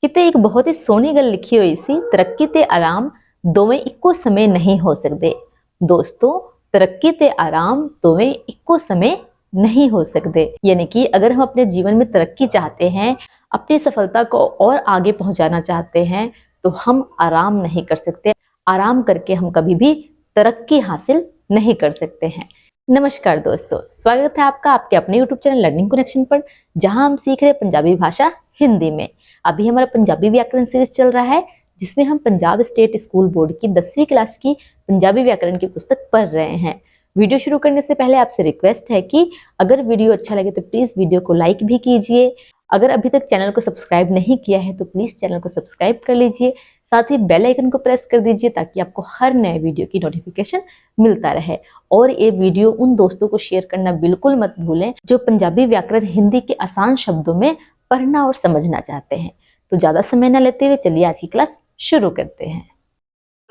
ਕਿਤੇ ਇੱਕ ਬਹੁਤ ਹੀ ਸੋਹਣੀ ਗੱਲ ਲਿਖੀ ਹੋਈ ਸੀ, ਤਰੱਕੀ ਤੇ ਆਰਾਮ ਦੋਵੇਂ ਇੱਕੋ ਸਮੇਂ ਨਹੀਂ ਹੋ ਸਕਦੇ। दोस्तों, तरक्की ते आराम दोवें इक्को समय नहीं हो सकते। यानी कि अगर हम अपने जीवन में तरक्की चाहते हैं, अपनी सफलता को और आगे पहुंचाना चाहते हैं, तो हम आराम नहीं कर सकते। आराम करके हम कभी भी तरक्की हासिल नहीं कर सकते हैं। नमस्कार दोस्तों, स्वागत है आपका आपके अपने YouTube चैनल लर्निंग कनेक्शन पर, जहां हम सीख रहे पंजाबी भाषा हिंदी में। अभी हमारा पंजाबी व्याकरण सीरीज चल रहा है, जिसमें हम पंजाब स्टेट स्कूल बोर्ड की 10वीं क्लास की पंजाबी व्याकरण की पुस्तक पढ़ रहे हैं। वीडियो शुरू करने से पहले आपसे रिक्वेस्ट है कि अगर वीडियो अच्छा लगे तो प्लीज वीडियो को लाइक भी कीजिए। अगर अभी तक चैनल को सब्सक्राइब नहीं किया है तो प्लीज चैनल को सब्सक्राइब कर लीजिए। साथ ही बेल आइकन को प्रेस कर दीजिए ताकि आपको हर नए वीडियो की नोटिफिकेशन मिलता रहे। और ये वीडियो उन दोस्तों को शेयर करना बिल्कुल मत भूलें जो पंजाबी व्याकरण हिंदी के आसान शब्दों में पढ़ना और समझना चाहते हैं। तो ज्यादा समय न लेते हुए चलिए आज की क्लास शुरू करते हैं।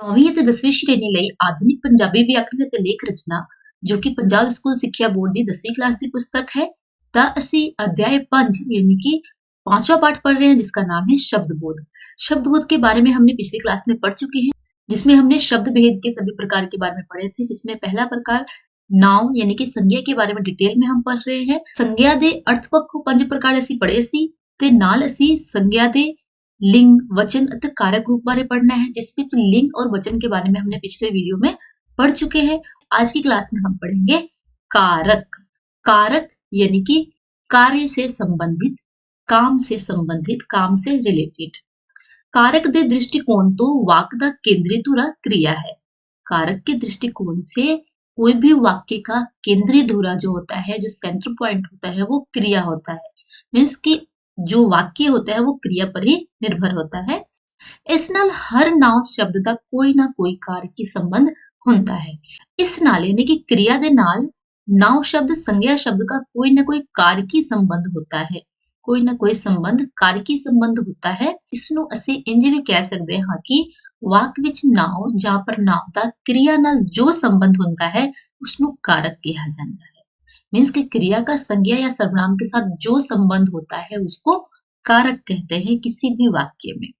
9वीं ਅਤੇ 10ਵੀਂ ਸ਼੍ਰੇਣੀ ਲਈ ਆਧੁਨਿਕ ਪੰਜਾਬੀ ਵਿਆਕਰਣ ਅਤੇ ਲੇਖ ਰਚਨਾ ਜੋ ਕਿ ਪੰਜਾਬ ਸਕੂਲ ਸਿੱਖਿਆ ਬੋਰਡ ਦੀ 10वीं क्लास ਦੀ पुस्तक है। ਤਾਂ ਅਸੀਂ अध्याय 5 यानी कि 5वां पाठ पढ़ रहे हैं, जिसका नाम है शब्दबोध। शब्दबोध के बारे में हमने पिछली क्लास में पढ़ चुके हैं, जिसमें हमने शब्द भेद के सभी प्रकार के बारे में पढ़े थे। जिसमें पहला प्रकार नाउन यानी कि संज्ञा के बारे में डिटेल में हम पढ़ रहे हैं। संज्ञा ਦੇ अर्थ ਪੱਖੋਂ 5 प्रकार ਅਸੀਂ पढ़े ਸੀ ਤੇ ਨਾਲ ਅਸੀਂ संज्ञा ਦੇ लिंग, वचन अथवा कारक रूप बारे पढ़ना है, जिस विच लिंग और वचन के बारे में हमने पिछले वीडियो में पढ़ चुके हैं। आज की क्लास में हम पढ़ेंगे कारक। कारक यानी कि कार्य से संबंधित, काम से संबंधित, काम से रिलेटेड। कारक के दृष्टिकोण तो वाक का केंद्रीय धुरा क्रिया है। कारक के दृष्टिकोण से कोई भी वाक्य का केंद्रीय धुरा जो होता है, जो सेंटर पॉइंट होता है, वो क्रिया होता है। मीन्स कि जो वाक्य होता है वो क्रिया पर ही निर्भर होता है। इस नाल हर नाउन शब्द का कोई ना कोई कार्य की संबंध होता है। इस नाल यानी कि क्रिया दे नाल नाउन शब्द संज्ञा शब्द का कोई ना कोई कार्य की संबंध होता है। कोई ना कोई संबंध कार्य की संबंध होता है। इसनों असी इंज भी कह सकते हैं कि वाक विच नाउन जां परनाउन दा क्रिया नाल जो संबंध होता है उसनों कारक कहा जाता है। मीन्स कि क्रिया का संज्ञा या सर्वनाम के साथ जो संबंध होता है उसको कारक कहते हैं किसी भी वाक्य में।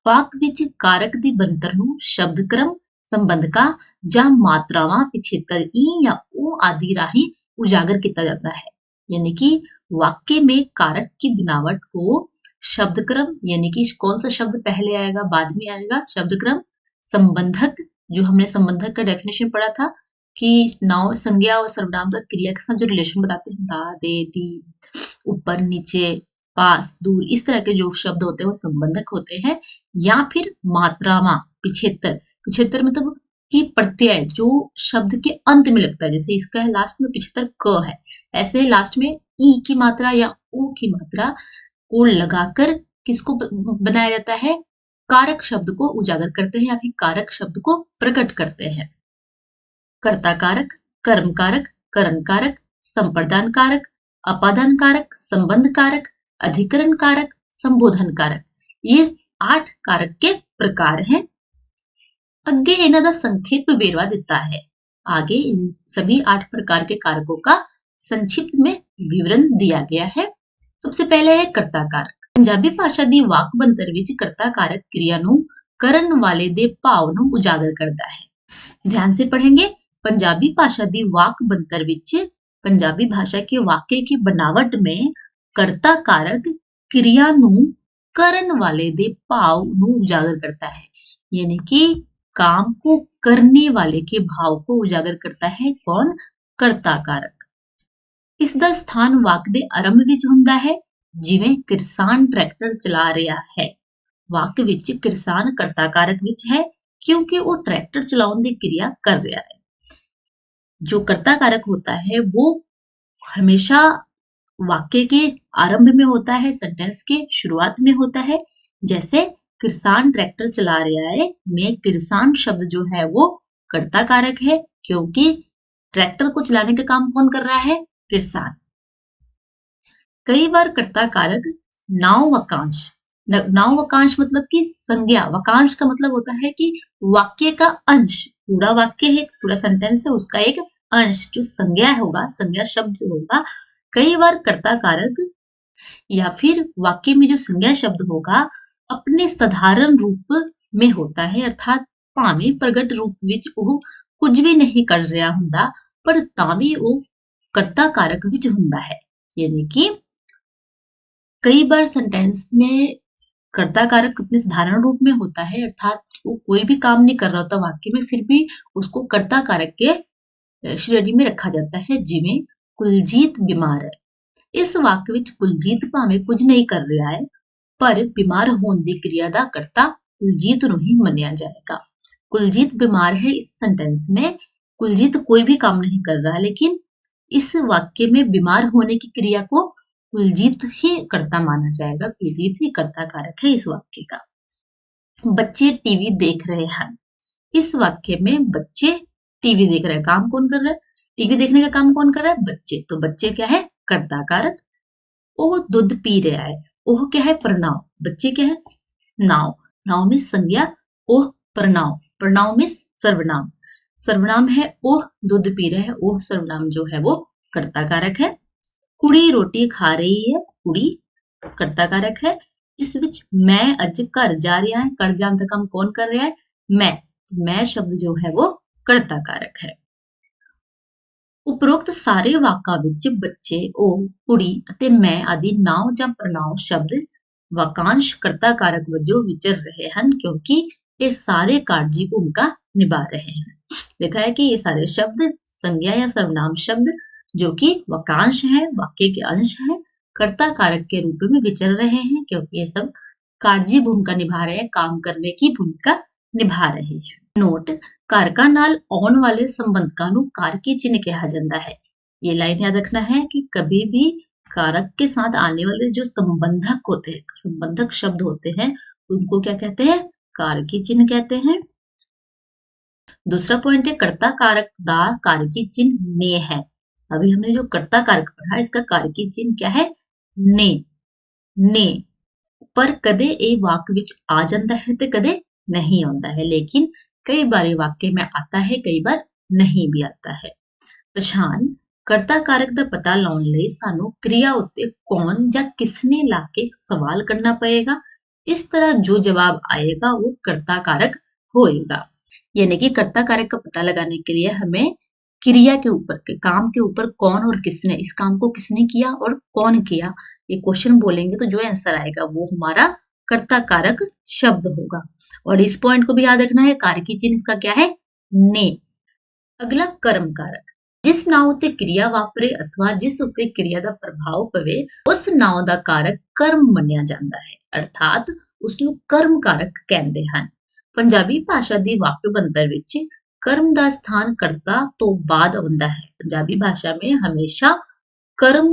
वाक विच कारक दी बनतर नूं शब्द क्रम, संबंधका जां मात्रावां पिछेतर ई या ओ आदि राही उजागर किया जाता है। यानी कि वाक्य में कारक की बनावट को शब्द क्रम यानी कि कौन सा शब्द पहले आएगा बाद में आएगा, शब्द क्रम, संबंधक जो हमने संबंधक का डेफिनेशन पढ़ा था कि नाउन संज्ञा और सर्वनाम का क्रिया के साथ जो रिलेशन बताते हैं, दा, दे, दी, ऊपर, नीचे, पास, दूर, इस तरह के जो शब्द होते हैं वो संबंधक होते हैं। या फिर मात्रावां, पिछेतर, पिछेतर मतलब कि प्रत्यय जो शब्द के अंत में लगता है। जैसे इसका है लास्ट में पिछेतर क है, ऐसे लास्ट में ई की मात्रा या ओ की मात्रा को लगाकर किसको बनाया जाता है, कारक शब्द को उजागर करते हैं या फिर कारक शब्द को प्रकट करते हैं। कर्ता कारक, कर्म कारक, करण कारक, संप्रदान कारक, अपादान कारक, संबंध कारक, अधिकरण कारक, संबोधन कारक, ये 8 कारक के प्रकार हैं। अगे इन्हां दा संक्षिप्त वेरवा दिता है। आगे इन सभी 8 प्रकार के कारकों का संक्षिप्त में विवरण दिया गया है। सबसे पहले है कर्ता कारक। पंजाबी भाषा दी वाक बनतर विच कर्ता कारक क्रिया नूं करन वाले दे भाव नूं उजागर करता है। ध्यान से पढ़ेंगे। पंजाबी भाषा दी वाक बनतर विच पंजाबी भाषा के वाक्य की बनावट में कर्ता कारक क्रिया नूं करन वाले दे भाव नूं उजागर करता है। यानी कि काम को करने वाले के भाव को उजागर करता है कौन, कर्ता कारक। इसका स्थान वाक दे आरंभ विच हुंदा है। जिवें किरसान ट्रैक्टर चला रहा है, वाक विच किरसान कर्ता कारक विच है क्योंकि वो ट्रैक्टर चलाउण दी क्रिया कर रहा है। जो कर्ता कारक होता है वो हमेशा वाक्य के आरंभ में होता है, सेंटेंस के शुरुआत में होता है। जैसे किरसान ट्रैक्टर चला रहा है में किरसान शब्द जो है वो कर्ता कारक है क्योंकि ट्रैक्टर को चलाने का काम कौन कर रहा है, किरसान। कई बार कर्ता कारक नाउं वाक्यांश, नाउं वाक्यांश मतलब कि संज्ञा, वाक्यांश का मतलब होता है कि वाक्य का अंश, पूरा वाक्य है, पूरा सेंटेंस है, उसका एक अंश जो संज्ञा होगा, संज्ञा शब्द जो होगा, कई बार कर्ता कारक या फिर वाक्य में जो संज्ञा शब्द होगा ਆਪਣੇ ਸਧਾਰਨ ਰੂਪ में होता है अर्थात ਭਾਵੇਂ ਪ੍ਰਗਟ ਰੂਪ ਵਿੱਚ ਉਹ ਕੁਝ ਵੀ ਨਹੀਂ ਕਰ ਰਿਹਾ ਹੁੰਦਾ ਪਰ ਤਾਂ ਵੀ ਉਹ कर्ता कारक ਵਿੱਚ ਹੁੰਦਾ है यानी कि कई बार सेंटेंस में कर्ता कारक अपने साधारण रूप में होता है अर्थात वो कोई भी काम नहीं कर रहा होता वाक्य में फिर भी उसको कर्ता कारक के श्रेणी में रखा जाता है जिਵੇਂ कुलजीत बीमार है इस वाक्य ਵਿੱਚ ਕੁਲਜੀਤ ਭਾਵੇਂ ਕੁਝ ਨਹੀਂ ਕਰ ਰਿਹਾ ਹੈ ਪਰ बीमार होने ਦੀ क्रिया ਦਾ कर्ता कुलजीत ਨੂੰ ही ਮੰਨਿਆ जाएगा कुलजीत बीमार है इस सेंटेंस में कुलजीत कोई भी काम नहीं कर रहा लेकिन इस वाक्य में बीमार होने की क्रिया को कुलजीत ही कर्ता माना जाएगा कुलजीत ही कर्ता कारक है इस वाक्य का बच्चे टीवी देख रहे हैं इस वाक्य में बच्चे टीवी देख रहे हैं काम कौन कर रहा है टीवी देखने का काम कौन कर रहा है बच्चे तो बच्चे क्या है कर्ता कारक वो दूध पी रहा है वो क्या है प्रनाव बच्चे क्या है नाव नाव में संज्ञा ओह प्रनाव प्रनाव में सर्वनाम सर्वनाम है ओह दूध पी रहा है ओह सर्वनाम जो है वो कर्ता कारक है कुड़ी रोटी खा रही है कुड़ी कर्ता कारक है इस विच मैं अज घर जा रहा है कर जान का काम कौन कर रहा है मैं शब्द जो है वो कर्ता कारक है उपरोक्त सारे वाकां विच बच्चे ओ कुड़ी अते मैं आदि नाव ਜਾਂ ਪ੍ਰਣਾਮ ਸ਼ਬਦ ਵਾਕਾਂਸ਼ कर्ता कारक ਵਜੋਂ ਵਿਚਰ ਰਹੇ ਹਨ क्योंकि ये सारे कारणजी भूमिका निभा रहे हैं देखा है कि ये सारे शब्द संज्ञा या सर्वनाम शब्द जो कि वाकांश है वाक्य के अंश है कर्ता कारक के रूप में विचर रहे हैं क्योंकि ये सब कारणजी भूमिका निभा रहे हैं काम करने की भूमिका निभा रहे हैं नोट कारका नाल आने वाले संबंधकां नूं कारकी चिन्ह कहा जाता है ये लाइन याद रखना है कि कभी भी कारक के साथ आने वाले जो संबंधक होते हैं संबंधक शब्द होते हैं उनको क्या कहते हैं कारकी चिन्ह कहते हैं दूसरा पॉइंट है कर्ता कारक दा कारकी चिन्ह ने है अभी हमने जो कर्ता कारक पढ़ा इसका कारकी चिन्ह क्या है ने पर कदे ए वाक्य विच आ जाता है ते कदे नहीं आता है लेकिन कई बार ये वाक्य में आता है कई बार नहीं भी आता है पछाण कर्ता कारक दा पता लाउण लई सानू क्रिया उत्ते कौन या किसने लाके सवाल करना पड़ेगा इस तरह जो जवाब आएगा वो कर्ता कारक होएगा यानी कि कर्ता कारक का पता लगाने के लिए हमें क्रिया के ऊपर के काम के ऊपर कौन और किसने इस काम को किसने किया और कौन किया ये क्वेश्चन बोलेंगे तो जो आंसर आएगा वो हमारा कर्ता कारक शब्द होगा और इस पॉइंट को भी याद रखना है कारकी चिन्ह इसका क्या है ने अगला कर्म कारक जिस नाम उत्ते क्रिया वापरे अथवा जिस उत्ते क्रिया दा प्रभाव पवे उस नाम दा कारक कर्म मन्निया जांदा है अर्थात उसनु कर्म कारक कहंदे हन पंजाबी भाषा दी वाक्य बनतर विच कर्म दा स्थान कर्ता तो बाद आउंदा है पंजाबी भाषा में हमेशा कर्म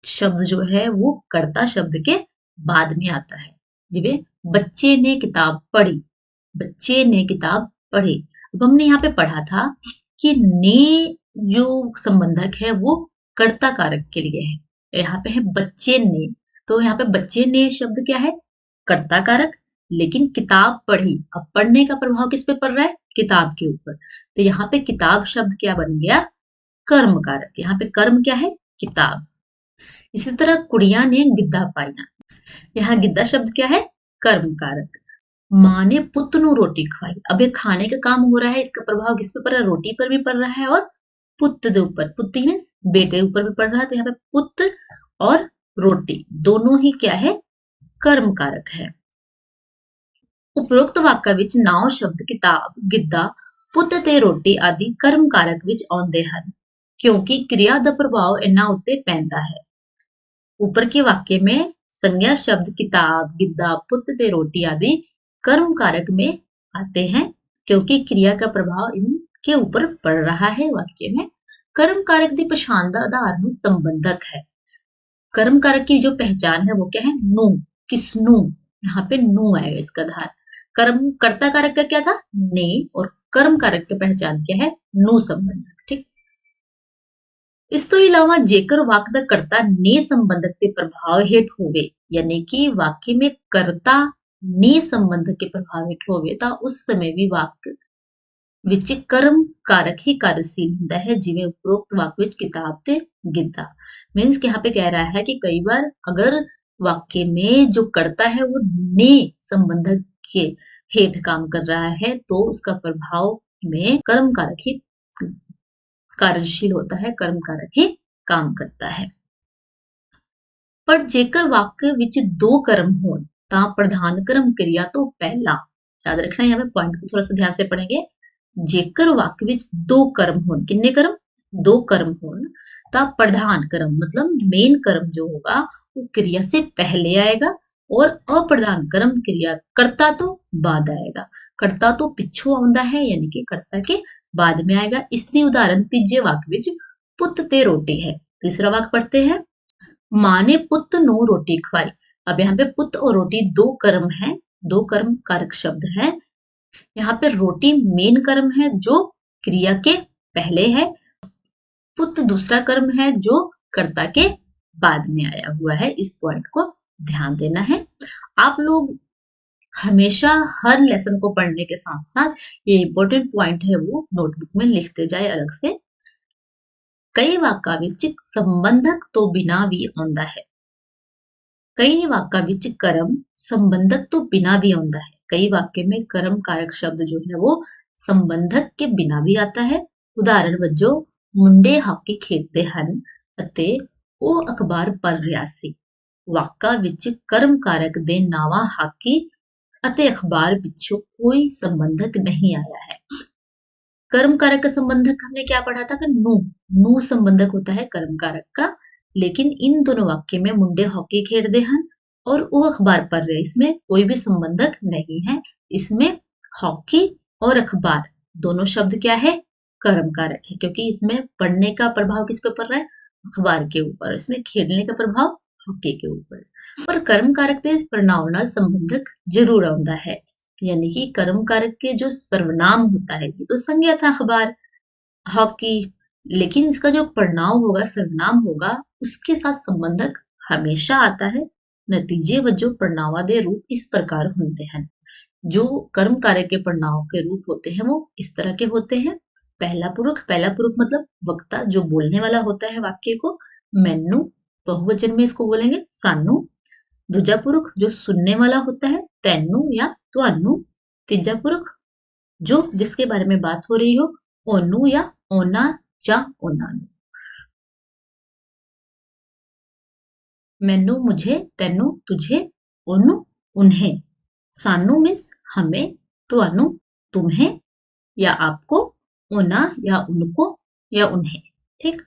शब्द जो है वो कर्ता शब्द के बाद में आता है जिਵੇਂ बच्चे ने किताब पढ़ी बच्चे ने किताब पढ़ी अब हमने यहाँ पे पढ़ा था कि ने जो संबंधक है वो कर्ता कारक के लिए है यहाँ पे है बच्चे ने तो यहाँ पे बच्चे ने शब्द क्या है कर्ता कारक लेकिन किताब पढ़ी अब पढ़ने का प्रभाव किस पे पड़ रहा है किताब के ऊपर तो यहाँ पे किताब शब्द क्या बन गया कर्म कारक यहाँ पे कर्म क्या है किताब इसी तरह कुड़िया ने गिद्धा पाइया यहाँ गिद्धा शब्द क्या है कर्म कारक माँ ने पुत्र नु रोटी खवाई अब ये खाने का काम हो रहा है इसका प्रभाव किस पे पड़ रहा है रोटी पर भी पड़ रहा है और पुत्र के ऊपर पुत्र मीन्स बेटे ऊपर भी पड़ रहा है तो यहाँ पे पुत्र और रोटी दोनों ही क्या है कर्म कारक है उपरोक्त वाक्य विच नाव शब्द किताब गिद्धा पुत्र ते रोटी आदि कर्म कारक विच आउंदे हन क्योंकि क्रिया दा प्रभाव इन्हां उत्ते पैंदा है ऊपर के वाक्य में संज्ञा शब्द किताब गिद्धा पुत्र ते रोटी आदि कर्म कारक में आते हैं क्योंकि क्रिया का प्रभाव इनके ऊपर पड़ रहा है वाक्य में कर्म कारक की पहचान का आधार नु संबंधक है कर्म कारक की जो पहचान है वो क्या है नु किसनु यहाँ पे नु आएगा इसका आधार कर्म कर्ता कारक का क्या था ने और कर्म कारक की पहचान क्या है नु संबंधक ठीक इस तो इलावा जेकर वाक्य का कर्ता ने संबंधक के प्रभाव हेठ होवे यानी कि वाक्य में कर्ता ने संबंधक के प्रभाव हेठ होवे ता उस समय भी वाक्य विच कर्म कारक ही कार्यशील होता है जिਵੇਂ उपरोक्त वाक्य विच किताब ते गिद्धा मीन्स कि यहाँ पे कह रहा है कि कई बार अगर वाक्य में जो कर्ता है वो ने संबंधक के हेठ काम कर रहा है तो उसका प्रभाव में कर्म कारक ही कार्यशील होता है, कर्म कारक ही काम करता है। पर जेकर वाक्य विच दो कर्म होण तां प्रधान कर्म क्रिया तो पहला, याद रखना यहाँ पे पॉइंट को थोड़ा सा ध्यान से पढ़ेंगे। जेकर वाक्य विच दो कर्म होण, कितने कर्म? दो कर्म होण तां प्रधान कर्म मतलब मेन कर्म जो होगा वो क्रिया से पहले आएगा और अप्रधान कर्म क्रिया कर्ता तो बाद आएगा। कर्ता तो पिछू आउंदा है यानी कि कर्ता के बाद में आएगा। इसलिए उदाहरण तीजे वाक्य विच पुत ते रोटी है। तीसरा वाक्य पढ़ते हैं, माँ ने पुत नो रोटी खवाई। अब यहाँ पे पुत और रोटी दो कर्म है, दो कर्म कारक शब्द है। यहाँ पे रोटी मेन कर्म है जो क्रिया के पहले है, पुत दूसरा कर्म है जो कर्ता के बाद में आया हुआ है। इस पॉइंट को ध्यान देना है। आप लोग हमेशा हर लेसन को पढ़ने के साथ साथ ये इंपॉर्टेंट पॉइंट है वो नोटबुक में लिखते जाए अलग से। कई वाक्या विच संबंधक तो बिना भी आउंदा है। कई वाक्या विच कर्म संबंधक तो बिना भी आउंदा है। कई वाक्य में कर्म कारक शब्द जो है वो संबंधक के बिना भी आता है। उदाहरण वजों मुंडे हॉकी खेडते हन ਅਤੇ ਉਹ ਅਖਬਾਰ ਪੜ੍ਹ ਰਿਹਾ ਸੀ। ਵਾਕਾਂ ਵਿੱਚ कर्म कारक ਦੇ ਨਾਵਾਂ ਹਾਕੀ ਅਤੇ अखबार ਪਿੱਛੋਂ कोई संबंधक नहीं आया है। कर्म कारक का संबंधक हमने क्या पढ़ा था कि नू संबंधक होता है कर्म कारक का। लेकिन इन दोनों वाक्य में मुंडे हॉकी खेडते हैं और वो अखबार पढ़ रहे, इसमें कोई भी संबंधक नहीं है। इसमें हॉकी और अखबार दोनों शब्द क्या है? कर्म कारक है, क्योंकि इसमें पढ़ने का प्रभाव किस पे पड़ रहा है? अखबार के ऊपर। इसमें खेलने का प्रभाव हॉकी के ऊपर। पर कर्म कारक के परिणाम नाल संबंधक जरूर आउंदा है, यानी कि कर्म कारक के जो सर्वनाम होता है, ये तो संज्ञा था अखबार हॉकी, लेकिन इसका जो परिणाम होगा, सर्वनाम होगा, उसके साथ संबंधक हमेशा आता है। नतीजे वजों परिणामां दे रूप इस प्रकार होते हैं। जो कर्म कारक के परिणाम के रूप होते हैं वो इस तरह के होते हैं। पहला पुरुष मतलब वक्ता जो बोलने वाला होता है वाक्य को, मैनू, बहुवचन में इसको बोलेंगे सानू। दूजा पुरुष जो सुनने वाला होता है, तैनू या तुहानू। तीजा पुरुष जो जिसके बारे में बात हो रही हो, ओनू या ओना या ओनानू। मैनू मुझे, तैनू तुझे, ओनू उन्हें। सानू मीन्स हमें, तुहानू तुम्हें या आपको, ओना या उनको या उन्हें। ठीक।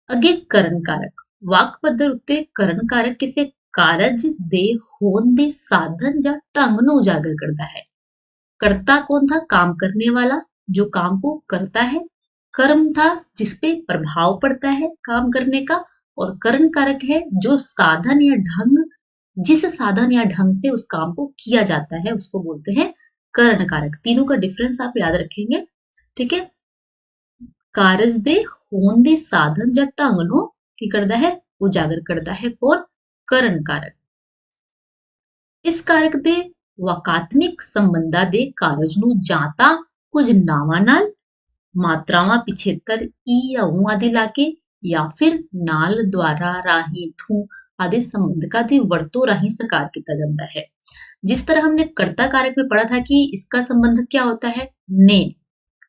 अगे करण कारक। वाक पद्धर उत्ते करण कारक किसी कारज दे होण दे साधन या ढंग नूं उजागर करता है। कर्ता कौन था? काम करने वाला जो काम को करता है। कर्म था जिसपे प्रभाव पड़ता है काम करने का। और करण कारक है जो साधन या ढंग, जिस साधन या ढंग से उस काम को किया जाता है उसको बोलते हैं करण कारक। तीनों का डिफरेंस आप याद रखेंगे। ठीक है। कारज दे होण दे साधन या ढंग नूं की करता है? उजागर करता है। कौन? करण कारक। इस कारक दे वाकात्मक संबंधां दे कारज नूं ਜਾਂ ਤਾਂ कुछ नावां नाल, मात्रावां पिछेतर ई या ऊ आदि लाके, या फिर नाल, द्वारा, राही, थू आदि संबंधकां दी वरतों राही साकार किया जाता है। जिस तरह हमने कर्ता कारक में पढ़ा था कि इसका संबंधक क्या होता है? ने।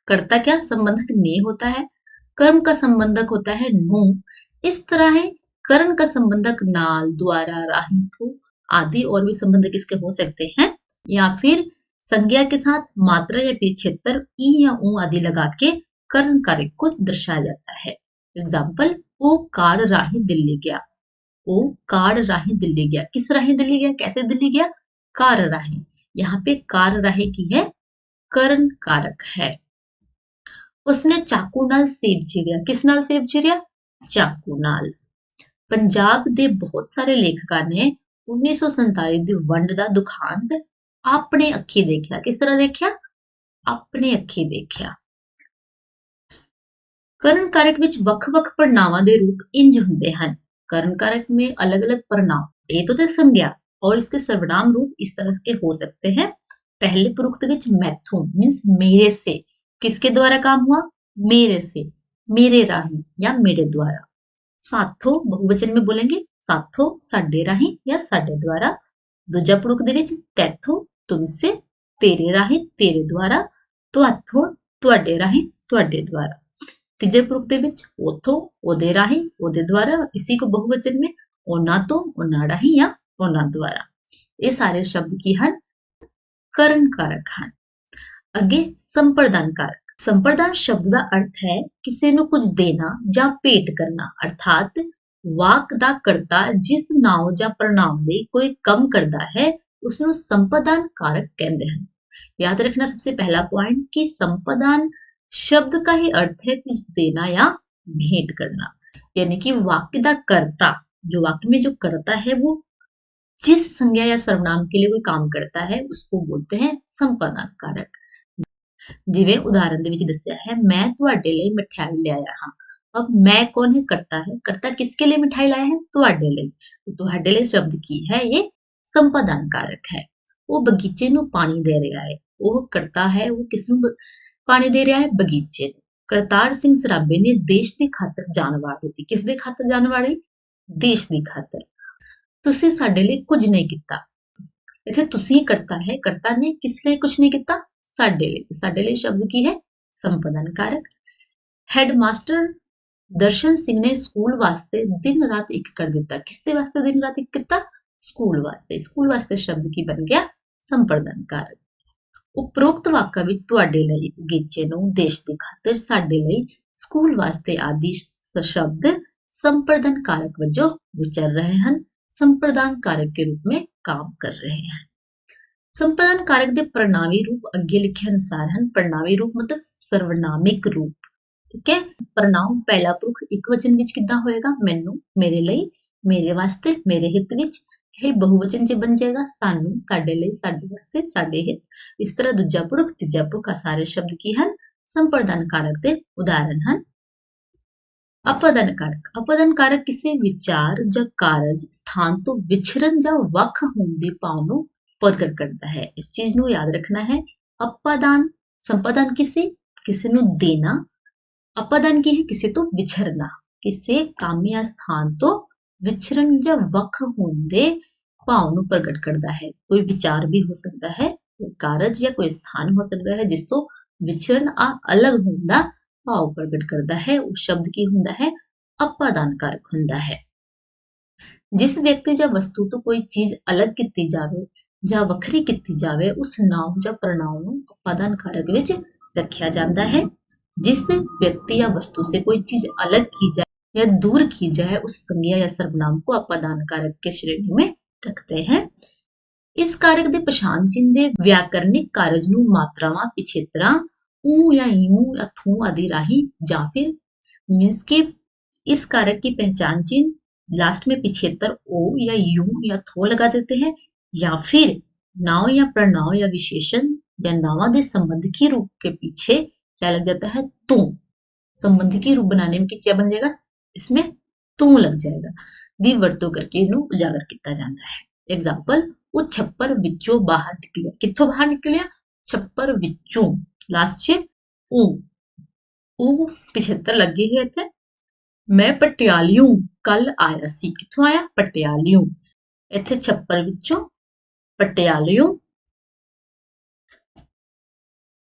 कर्ता क्या संबंधक ने होता है। कर्म का संबंधक होता है नु। इस तरह है करण का संबंधक नाल, द्वारा, राही, थू आदि और भी संबंधक इसके हो सकते हैं। या फिर संज्ञा के साथ मात्रा या पिछेतर ई या ऊ आदि लगा के करण कारक को दर्शाया जाता है। एग्जाम्पल, ओ कार राही दिल्ली गया। ओ कार राही दिल्ली गया। किस राही दिल्ली गया? कैसे दिल्ली गया? कार राही। यहाँ पे कार राही की है, करण कारक है। उसने चाकू नाल सेब चीरिया। किस नाल सेब चीरिया? चाकू नाल। पंजाब दे बहुत सारे लेखकां ने 1947 दी वंड दा दुखांत अपने अखी देखिया। किस तरह देखिया? अपने अखी देखिया। करण कारक विच वख-वख परिणामां दे रूप इंज हुंदे हन। करण कारक में अलग-अलग परिणाम, ये तो थे संज्ञा, और इसके सर्वनाम रूप इस तरह के हो सकते हैं। पहले पुरुष विच मैथों मीन्स मेरे से। किसके द्वारा काम हुआ? मेरे से, मेरे राही या मेरे द्वारा। साथों बहुवचन में बोलेंगे ਸਾਥੋਂ, ਸਾਡੇ ਰਾਹੀਂ ਜਾਂ ਸਾਡੇ ਦੁਆਰਾ। ਦੂਜਾ ਪੁਰਖ ਦੇ ਵਿੱਚ ਤੈਥੋਂ, ਤੁਮਸੇ, ਤੇਰੇ ਰਾਹੀਂ, ਤੇਰੇ ਦੁਆਰਾ, ਤੁਹਾਥੋਂ, ਤੁਹਾਡੇ ਰਾਹੀਂ, ਤੁਹਾਡੇ ਦੁਆਰਾ। ਤੀਜੇ ਪੁਰਖ ਦੇ ਵਿੱਚ ਉਥੋਂ, ਉਹਦੇ ਰਾਹੀਂ, ਉਹਦੇ ਦੁਆਰਾ, इसी को बहुवचन में ਉਹਨਾਂ ਤੋਂ, ਉਹਨਾਂ ਰਾਹੀਂ ਜਾਂ ਉਹਨਾਂ ਦੁਆਰਾ। ਇਹ ਸਾਰੇ ਸ਼ਬਦ ਕੀ ਹਨ? ਕਰਨ ਕਾਰਕ ਹਨ। ਅੱਗੇ ਸੰਪਰਦਾਨ ਕਾਰਕ। ਸੰਪਰਦਾਨ ਸ਼ਬਦ ਦਾ ਅਰਥ ਹੈ ਕਿਸੇ ਨੂੰ ਕੁਝ ਦੇਣਾ ਜਾਂ ਭੇਟ ਕਰਨਾ, ਅਰਥਾਤ ਵਾਕ ਦਾ ਕਰਤਾ ਜਿਸ ਨਾਉ ਜਾਂ ਪ੍ਰਣਾਮ ਲਈ ਕੋਈ ਕੰਮ ਕਰਦਾ ਹੈ ਉਸ ਨੂੰ ਸੰਪਰਦਾਨ ਕਾਰक कहते हैं। याद रखना सबसे पहला पॉइंट कि संपदान शब्द का ही अर्थ है कुछ देना या भेंट करना, यानी कि वाक्य का कर्ता, जो वाक्य में जो करता है वो जिस संज्ञा या सर्वनाम के लिए कोई काम करता है उसको बोलते हैं संपदान कारक। जिवें उदाहरण ਦੇ ਵਿੱਚ ਦੱਸਿਆ है, मैं ਤੁਹਾਡੇ ਲਈ मिठाई ले आया हाँ। अब मैं कौन है? करता है। करता किसके लिए मिठाई लाया है? ਤੁਹਾਡੇ ਲਈ। ਤੁਹਾਡੇ ਲਈ शब्द की है? ये संपदान कारक है। वो बगीचे ਨੂੰ ਪਾਣੀ ਦੇ ਰਿਹਾ ਹੈ। ਉਹ ਕਰਤਾ ਹੈ, ਉਹ ਕਿਸ ਨੂੰ ਪਾਣੀ ਦੇ ਰਿਹਾ ਹੈ? ਬਗੀਚੇ ਨੂੰ। ਕਰਤਾਰ ਸਿੰਘ ਸਰਾਭੇ ਨੇ ਦੇਸ਼ ਦੀ ਖਾਤਰ ਜਾਨ ਵਾਰ ਦਿੱਤੀ। ਕਿਸ ਦੇ ਖਾਤਰ ਜਾਨ ਵਾਰੀ? ਦੇਸ਼ ਦੀ ਖਾਤਰ। ਤੁਸੀਂ ਸਾਡੇ ਲਈ ਕੁਝ ਨਹੀਂ ਕੀਤਾ। ਇੱਥੇ ਤੁਸੀਂ ਕਰਤਾ ਹੈ, ਕਰਤਾ ਨੇ ਕਿਸ ਲਈ ਕੁਝ ਨਹੀਂ ਕੀਤਾ? ਸਾਡੇ ਲਈ। ਸਾਡੇ ਲਈ ਸ਼ਬਦ ਕੀ ਹੈ? ਸੰਪਦਾਨ ਕਾਰਕ। ਹੈਡਮਾਸਟਰ ਦਰਸ਼ਨ ਸਿੰਘ ਨੇ ਸਕੂਲ ਵਾਸਤੇ ਦਿਨ ਰਾਤ ਇੱਕ ਕਰ ਦਿੱਤਾ। ਕਿਸ ਦੇ ਵਾਸਤੇ ਦਿਨ ਰਾਤ ਇੱਕ ਕੀਤਾ? ਸਕੂਲ ਵਾਸਤੇ। ਸਕੂਲ ਵਾਸਤੇ ਸ਼ਬਦ ਕੀ ਬਣ ਗਿਆ? ਸੰਪਰਦਾਨ ਕਾਰਕ। ਉਪਰੋਕਤ ਵਾਕਾਂ ਵਿੱਚ ਤੁਹਾਡੇ ਲਈ, ਬਗੀਚੇ ਨੂੰ, ਦੇਸ਼ ਦੀ ਖਾਤਰ, ਸਾਡੇ ਲਈ, ਸਕੂਲ ਵਾਸਤੇ ਆਦਿ शब्द संप्रदान कारक वजों विचर रहे हैं, संप्रदान कारक के रूप में काम कर रहे हैं। संप्रदान कारक के प्रणामी रूप अगे लिखे अनुसार हैं। प्रणामी रूप मतलब सर्वनामिक रूप, ठीक है। प्रनाम पहला पुरुष एक वचन विच किद्दां होएगा? मैनू, मेरे लिए, मेरे वास्ते, मेरे हित विच। यही बहुवचन च बन जाएगा सानू, साडे लिए, साडे वास्ते, साडे हित। इस तरह दूजा पुरुष, तीजा पुरुष, सारे शब्द की हैं संप्रदान कारक के उदाहरण हैं। अपदान कारक। अपदान कारक किसी विचार ਜਾਂ ਕਾਰਜ ਸਥਾਨ ਤੋਂ ਵਿਛੜਨ ਜਾਂ ਵੱਖ ਹੋਣ ਦੀ ਭਾਵ ਨੂੰ ਪ੍ਰਗਟ ਕਰਦਾ ਹੈ। ਇਸ ਚੀਜ਼ ਨੂੰ ਯਾਦ ਰੱਖਣਾ ਹੈ। अपदान, संपादान किसी ਨੂੰ देना। अपदान ਕੀ ਹੈ? ਕਿਸੇ ਤੋਂ ਵਿਛੜਨਾ, ਕਿਸੇ ਕੰਮ ਜਾਂ ਸਥਾਨ ਤੋਂ ਵਿਛੜਨ ਜਾਂ ਵੱਖ ਹੋਣ ਦੇ ਭਾਵ ਨੂੰ ਪ੍ਰਗਟ ਕਰਦਾ ਹੈ। ਕੋਈ ਵਿਚਾਰ ਵੀ ਹੋ ਸਕਦਾ ਹੈ, ਕੋਈ ਕਾਰਜ ਜਾਂ ਕੋਈ ਸਥਾਨ ਹੋ ਸਕਦਾ ਹੈ ਜਿਸ ਤੋਂ ਵਿਛੜਨ ਅਲੱਗ ਹੋਣ ਦਾ ਭਾਵ ਪ੍ਰਗਟ ਕਰਦਾ ਹੈ। ਉਹ ਸ਼ਬਦ ਕੀ ਹੁੰਦਾ ਹੈ? ਅਪਾਦਾਨ ਕਾਰਕ ਹੁੰਦਾ ਹੈ। ਜਿਸ ਵਿਅਕਤੀ ਜਾਂ ਵਸਤੂ ਤੋਂ ਕੋਈ ਚੀਜ਼ ਅਲੱਗ ਕੀਤੀ ਜਾਵੇ ਜਾਂ ਵੱਖਰੀ ਕੀਤੀ ਜਾਵੇ ਉਸ ਨਾਮ ਜਾਂ ਪ੍ਰਣਾਮ ਨੂੰ ਅਪਾਦਾਨ ਕਾਰਕ ਵਿੱਚ ਰੱਖਿਆ ਜਾਂਦਾ ਹੈ। जिस व्यक्ति या वस्तु से कोई चीज अलग की जाए या दूर की जाए उस संज्ञा या सर्वनाम को अपादान कारक के श्रेणी में रखते हैं। इस कारक ਦੇ ਪਛਾਣ ਚਿੰਨ੍ਹ ਦੇ ਵਿਆਕਰਨਿਕ ਕਾਰਜ ਨੂੰ ਮਾਤਰਾਵਾਂ, ਪਿਛੇਤਰਾਂ, ऊ या यूं या थू आदि राही या फिर मीन्स के इस कारक की पहचान चिन्ह लास्ट में पिछेतर ओ या यूं या थो लगा देते हैं, या फिर नाव या प्रनाव या विशेषण या नावा के संबंधिकी रूप के पीछे क्या लग जाता है? तू। संबंधिकी रूप बनाने में क्या बन जाएगा? इसमें तू लग जाएगा। दी वरतों करके इन्हू उजागर किया जाता है। एग्जाम्पल, वो छप्पर विचों बाहर निकलिया। कित्थों बाहर निकलिया? छप्पर विचों। लास्ट च ऊ पिछेतर लगे है इत्थे। मैं पटियालियों कल आया सी। कित्थों आया? पटियालियों। इत्थे छप्पर विचों, पटियालियों।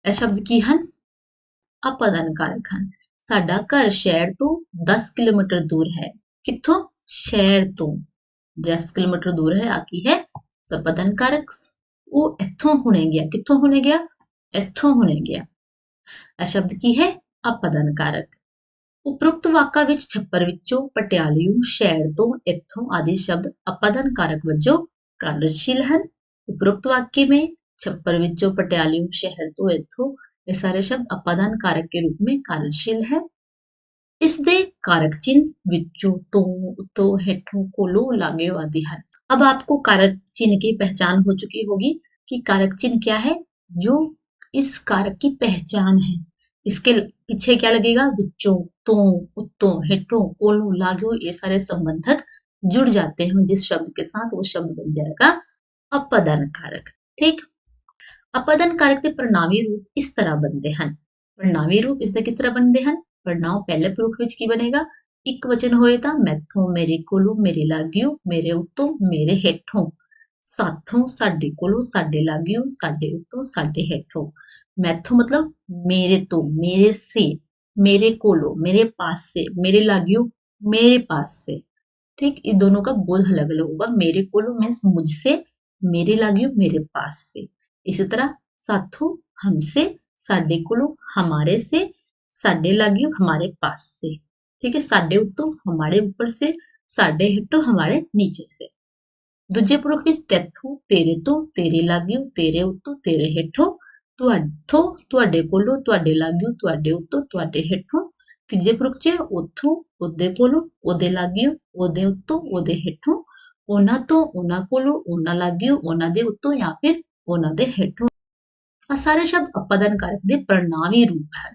ਇਹ ਸ਼ਬਦ ਕੀ ਹਨ? ਅਪਾਦਾਨ ਕਾਰਕ ਹਨ। ਸਾਡਾ ਘਰ ਸ਼ਹਿਰ ਤੋਂ 10 ਕਿਲੋਮੀਟਰ ਦੂਰ ਹੈ। ਕਿੱਥੋਂ? ਸ਼ਹਿਰ ਤੋਂ 10 ਕਿਲੋਮੀਟਰ ਦੂਰ ਹੈ। ਆ ਕੀ ਹੈ? ਸੰਪਾਦਨ ਕਾਰਕ। ਉਹ ਇੱਥੋਂ ਹੁਣੇ ਗਿਆ। ਕਿੱਥੋਂ ਹੁਣੇ ਗਿਆ? ਇੱਥੋਂ ਹੁਣੇ ਗਿਆ। ਇਹ ਸ਼ਬਦ ਕੀ ਹੈ? ਅਪਾਦਾਨ ਕਾਰਕ। ਉਪਰੋਕਤ ਵਾਕਾਂ ਵਿੱਚ ਛੱਪਰ ਵਿੱਚੋਂ, ਪਟਿਆਲਿਓਂ, ਸ਼ਹਿਰ ਤੋਂ, ਇੱਥੋਂ ਆਦि शब्द अपादान कारक वजों कार्यशील हैं। उपरोक्त वाक्य में छप्पर विचों, पटियालियों, शहर तो, इत्थों, ये सारे शब्द अपादान कारक के रूप में कार्यशील है। इस दे कारक चिन्ह विचों, तो, उतो, हेठों, कोलों, लागेओ आदि हैं। अब आपको कारक चिन्ह की पहचान हो चुकी होगी कि कारक चिन्ह क्या है? जो इस कारक की पहचान है। इसके पीछे क्या लगेगा? विचों, तो, उत्तों, हेठों, कोलों, लागेओ, ये सारे संबंधक जुड़ जाते हैं जिस शब्द के साथ, वो शब्द बन जाएगा अपादान कारक। ठीक। अपादान कारक के प्रणामी रूप इस तरह बनते हैं। प्रणामी रूप इसके किस तरह बनते हैं? प्रणाम पहले पुरुष विच की बनेगा? ਇੱਕ ਵਚਨ ਹੋਏ ਤਾਂ ਮੈਥੋਂ, ਮੇਰੇ ਕੋਲੋਂ, ਮੇਰੇ ਲਾਗਿਓ, ਮੇਰੇ ਉੱਤੋਂ, ਮੇਰੇ ਹੇਠੋਂ, ਸਾਥੋਂ, ਸਾਡੇ ਕੋਲੋਂ, ਸਾਡੇ ਲਾਗਿਓ, ਸਾਡੇ ਉੱਤੋਂ, ਸਾਡੇ ਹੇਠੋਂ। मैथों मतलब मेरे तो, मेरे से, मेरे कोलो, मेरे पास से, मेरे लागियो, मेरे पास से। ठीक, इन दोनों का बोध अलग अलग होगा। मेरे कोलो मीन्स मुझसे, मेरे लागियो मेरे पास से। इसी तरह साथों हमसे, साडे कोलो हमारे से, साडे लागियो हमारे पास से। ठीक है, साडे उत्तों हमारे ऊपर से, साडे हेठों हमारे नीचे से। दूजे पुरुष ਵਿੱਚ ਤੈਥੋਂ, ਤੇਰੇ ਤੋਂ, ਤੇਰੇ ਲਾਗਿਓ, ਤੇਰੇ ਉੱਤੋਂ, ਤੇਰੇ ਹੇਠੋਂ, ਤੁਹਾਥੋਂ, ਤੁਹਾਡੇ ਕੋਲੋਂ, ਤੁਹਾਡੇ ਲਾਗਿਓ, ਤੁਹਾਡੇ ਉੱਤੋਂ, ਤੁਹਾਡੇ ਹੇਠੋਂ। ਤੀਜੇ ਪੁਰਖ 'ਚ ਉੱਥੋਂ, ਉਹਦੇ ਕੋਲੋਂ, ਉਹਦੇ ਲਾਗਿਓ, ਉਹਦੇ ਉੱਤੋਂ, ਉਹਦੇ ਹੇਠੋਂ, ਉਹਨਾਂ ਤੋਂ, ਉਹਨਾਂ ਕੋਲੋਂ, ਉਹਨਾਂ ਲਾਗਿਓ, ਉਹਨਾਂ ਦੇ ਉੱਤੋਂ ਜਾਂ ਫਿਰ ਉਹਨਾਂ ਦੇ ਹੇਠੋਂ। ਆ ਸਾਰੇ ਸ਼ਬਦ ਅਪਾਦਨ ਕਾਰਕ ਦੇ ਪ੍ਰਣਾਵੀ ਰੂਪ ਹਨ।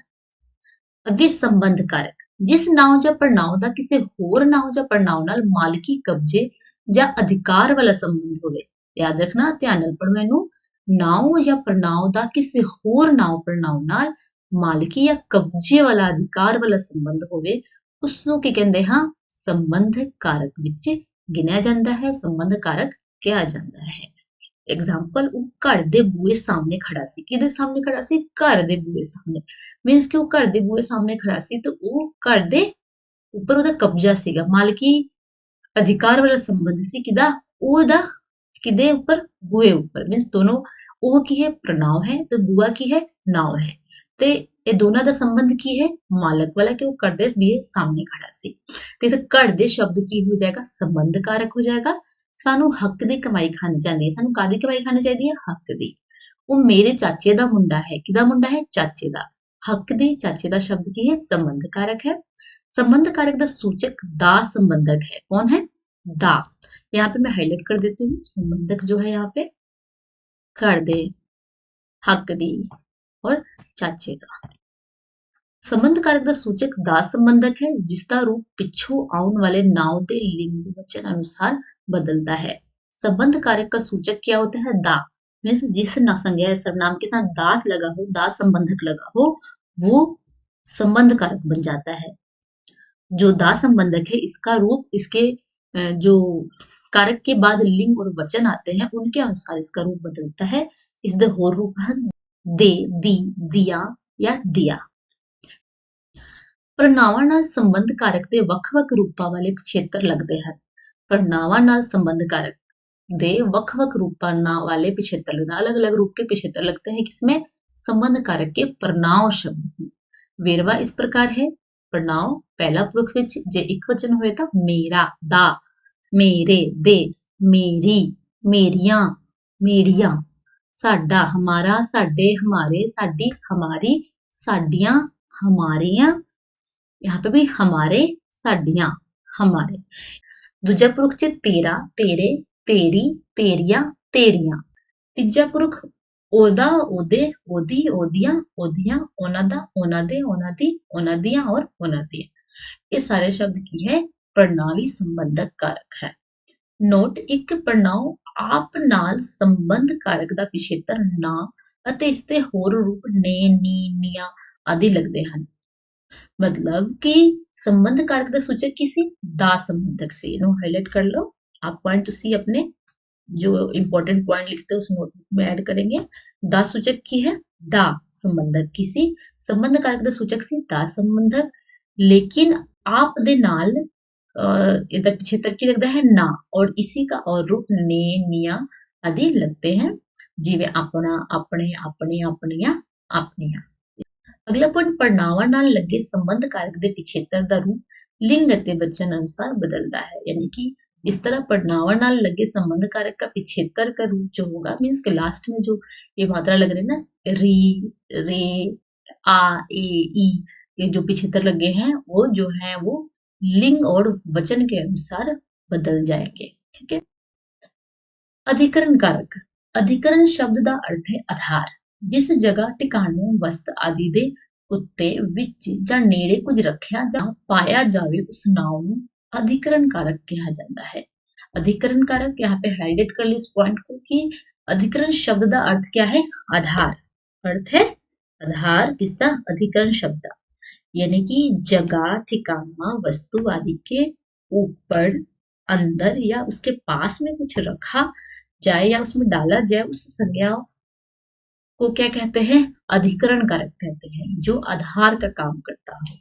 ਅੱਗੇ ਸੰਬੰਧ ਕਾਰਕ, ਜਿਸ ਨਾਉ ਜਾਂ ਪ੍ਰਣਾਉ ਦਾ ਕਿਸੇ ਹੋਰ ਨਾਉ ਜਾਂ ਪ੍ਰਣਾਉ ਨਾਲ ਮਾਲਕੀ, ਕਬਜ਼ੇ ਜਾਂ ਅਧਿਕਾਰ ਵਾਲਾ ਸੰਬੰਧ ਹੋਵੇ। ਯਾਦ ਰੱਖਣਾ, ਧਿਆਨ ਨਾਲ ਪੜ੍ਹੋ ਇਹਨੂੰ। ਨਾਉ ਜਾਂ ਪ੍ਰਣਾਉ ਦਾ ਕਿਸੇ ਹੋਰ ਨਾਉ ਪ੍ਰਣਾਉ ਨਾਲ ਮਾਲਕੀ ਜਾਂ ਕਬਜ਼ੇ ਵਾਲਾ ਅਧਿਕਾਰ ਵਾਲਾ ਸੰਬੰਧ ਹੋਵੇ, ਉਸ ਨੂੰ ਕੀ ਕਹਿੰਦੇ ਹਾਂ? ਸੰਬੰਧ ਕਾਰਕ ਵਿੱਚ ਗਿਣਿਆ ਜਾਂਦਾ ਹੈ, ਸੰਬੰਧ ਕਾਰਕ ਕਿਹਾ ਜਾਂਦਾ ਹੈ। एग्जाम्पल, ਉਹ ਘਰ ਦੇ ਬੂਹੇ ਸਾਹਮਣੇ ਖੜਾ ਸੀ। ਕਿਹਦੇ ਸਾਹਮਣੇ ਖੜਾ ਸੀ? ਘਰ ਦੇ ਬੂਹੇ ਸਾਹਮਣੇ। ਮੀਨਸ ਕਿ ਉਹ ਘਰ ਦੇ ਬੂਹੇ ਸਾਹਮਣੇ ਖੜਾ ਸੀ ਤੇ ਉਹ ਘਰ ਦੇ ਉੱਪਰ ਉਹਦਾ ਕਬਜ਼ਾ ਸੀਗਾ, ਮਾਲਕੀ ਅਧਿਕਾਰ ਵਾਲਾ ਸੰਬੰਧ ਸੀ। ਕਿਹਦਾ? ਉਹਦਾ। ਕਿਹਦੇ ਉੱਪਰ? ਬੂਹੇ ਉੱਪਰ। ਮੀਨਸ ਦੋਨੋਂ, ਉਹ ਕੀ ਹੈ? ਪ੍ਰਣਾਉ ਹੈ ਤੇ ਬੂਆ ਕੀ ਹੈ? ਨਾਉ ਹੈ। ਤੇ ਇਹ ਦੋਨਾਂ ਦਾ ਸੰਬੰਧ ਕੀ ਹੈ? ਮਾਲਕ ਵਾਲਾ, ਕਿ ਉਹ ਘਰ ਦੇ ਬੂਹੇ ਸਾਹਮਣੇ ਖੜਾ ਸੀ। ਤੇ ਇੱਥੇ ਘਰ ਦੇ ਸ਼ਬਦ ਕੀ ਹੋ ਜਾਏਗਾ? ਸੰਬੰਧ ਕਾਰਕ ਹੋ ਜਾਏਗਾ। ਸਾਨੂੰ ਹੱਕ ਦੀ ਕਮਾਈ ਖਾਣੀ ਚਾਹੀਦੀ ਹੈ। ਸਾਨੂੰ ਕਾਹਦੀ ਕਮਾਈ ਖਾਣੀ ਚਾਹੀਦੀ ਹੈ? ਹੱਕ ਦੀ। ਉਹ ਮੇਰੇ ਚਾਚੇ ਦਾ ਮੁੰਡਾ ਹੈ। ਕਿਹਦਾ ਮੁੰਡਾ ਹੈ? ਚਾਚੇ ਦਾ। ਹੱਕ ਦੀ, ਚਾਚੇ ਦਾ ਸ਼ਬਦ ਕੀ ਹੈ? ਸੰਬੰਧ ਕਾਰਕ है। संबंध कारक का सूचक दा संबंधक है। कौन है? दा। यहाँ पे मैं हाईलाइट कर देती हूँ। संबंधक जो है यहाँ पे घर दे, हक दी और चाचे का। संबंध कारक का सूचक दा संबंधक है, जिसका रूप पिछों आउन वाले नाव के लिंग वचन अनुसार बदलता है। संबंध कारक का सूचक क्या होता है? दा। मीन्स जिस संज्ञा सर्वनाम के साथ दास लगा हो, दा संबंधक लगा हो, वो संबंध कारक बन जाता है। जो दा संबंधक है, इसका रूप, इसके जो कारक के बाद लिंग और वचन आते हैं उनके अनुसार इसका रूप बदलता है। इसके होर रूप हैं दे, दी, दिया या दिया। ਪ੍ਰਣਾਵਾਂ ਨਾਲ ਸੰਬੰਧ ਕਾਰਕ ਦੇ ਵੱਖ-ਵੱਖ ਰੂਪਾਂ ਵਾਲੇ ਪਿਛੇਤਰ ਲੱਗਦੇ ਹਨ। ਪ੍ਰਣਾਵਾਂ ਨਾਲ संबंध कारक दे वक-वक रूपा वाले पिछेत्र लगना, अलग अलग रूप के पिछेत्र लगते हैं। किसमें? संबंध कारक के प्रणाव शब्द में। वेरवा इस प्रकार है। प्रणाव पहला पुरुष विच जे एक वचन होए तो मेरा, दा, मेरे, दे, मेरी, मेरिया, मेरिया, साडा, हमारा, साडे, हमारे, साडी, हमारी, साडियां, हमारियां, यहाँ पे भी हमारे, साडियां, हमारे। दूजा पुरुष च तेरा, तेरे, तेरी, तेरिया, तेरियां। तीजा पुरुष ओदा, ओदे, ओदी, ओदियां, ओदियां, ओना दा, ओना दे, ओना दी, ओना दियां और ओना दियां। ये सारे शब्द की है प्रणाली संबंधक कारक है। नोट, एक प्रणाव आप नाल संबंध कारक दा पिछेतर ना ਅਤੇ ਇਸ ਦੇ ਹੋਰ ਰੂਪ ਨੇ, ਨੀ, ਨੀਆਂ ਆਦि ਲੱਗਦੇ ਹਨ। मतलब कि संबंध कारक का सूचक की सी? दा संबंधक से। इन्हों हाईलाइट कर लो। आप पॉइंट तुसी अपने जो इंपॉर्टेंट पॉइंट लिखते हो उस नोटबुक में ऐड करेंगे। दा सूचक की है? दा संबंधक की सी। संबंध कारक का सूचक सी दा संबंधक, लेकिन आप दे नाल इधर पिछेतर की लगता है ना, और इसी का और रूप ने, निया आदि लगते हैं। जिवे अपना, अपने, अपने, अपनिया, अपनिया। अगला पॉइंट, प्रणावां नाल लगे संबंध कारक दे पिछेतर दा रूप लिंग ਅਤੇ वचन अनुसार बदलता है। यानी कि इस तरह प्रणावां नाल लगे संबंध कारक का पिछेतर का रूप जो होगा, मीन्स के लास्ट में जो ये मात्रा लग रही है ना, री, रे, आ, ए, ई, ये जो पिछेतर लगे हैं वो जो है वो लिंग और वचन के अनुसार बदल जाएंगे। ठीक है। अधिकरण कारक। अधिकरण शब्द का अर्थ है आधार। जिस जगह टिकाणों, वस्त आदि दे उत्ते, विच जां नेड़े कुछ रखिया जां पाया जावे, उस नाम नूं अधिकरण कारक कहा जाता है। अधिकरण कारक, यहाँ पे हाईलाइट कर ली इस पॉइंट को कि अधिकरण शब्द का अर्थ क्या है? आधार। अर्थ है आधार किसका? अधिकरण शब्द। यानी कि जगह, ठिकाना, वस्तु आदि के ऊपर, अंदर या उसके पास में कुछ रखा जाए या उसमें डाला जाए, उस संज्ञा को क्या कहते हैं? अधिकरण कारक कहते हैं, जो आधार का काम करता हो।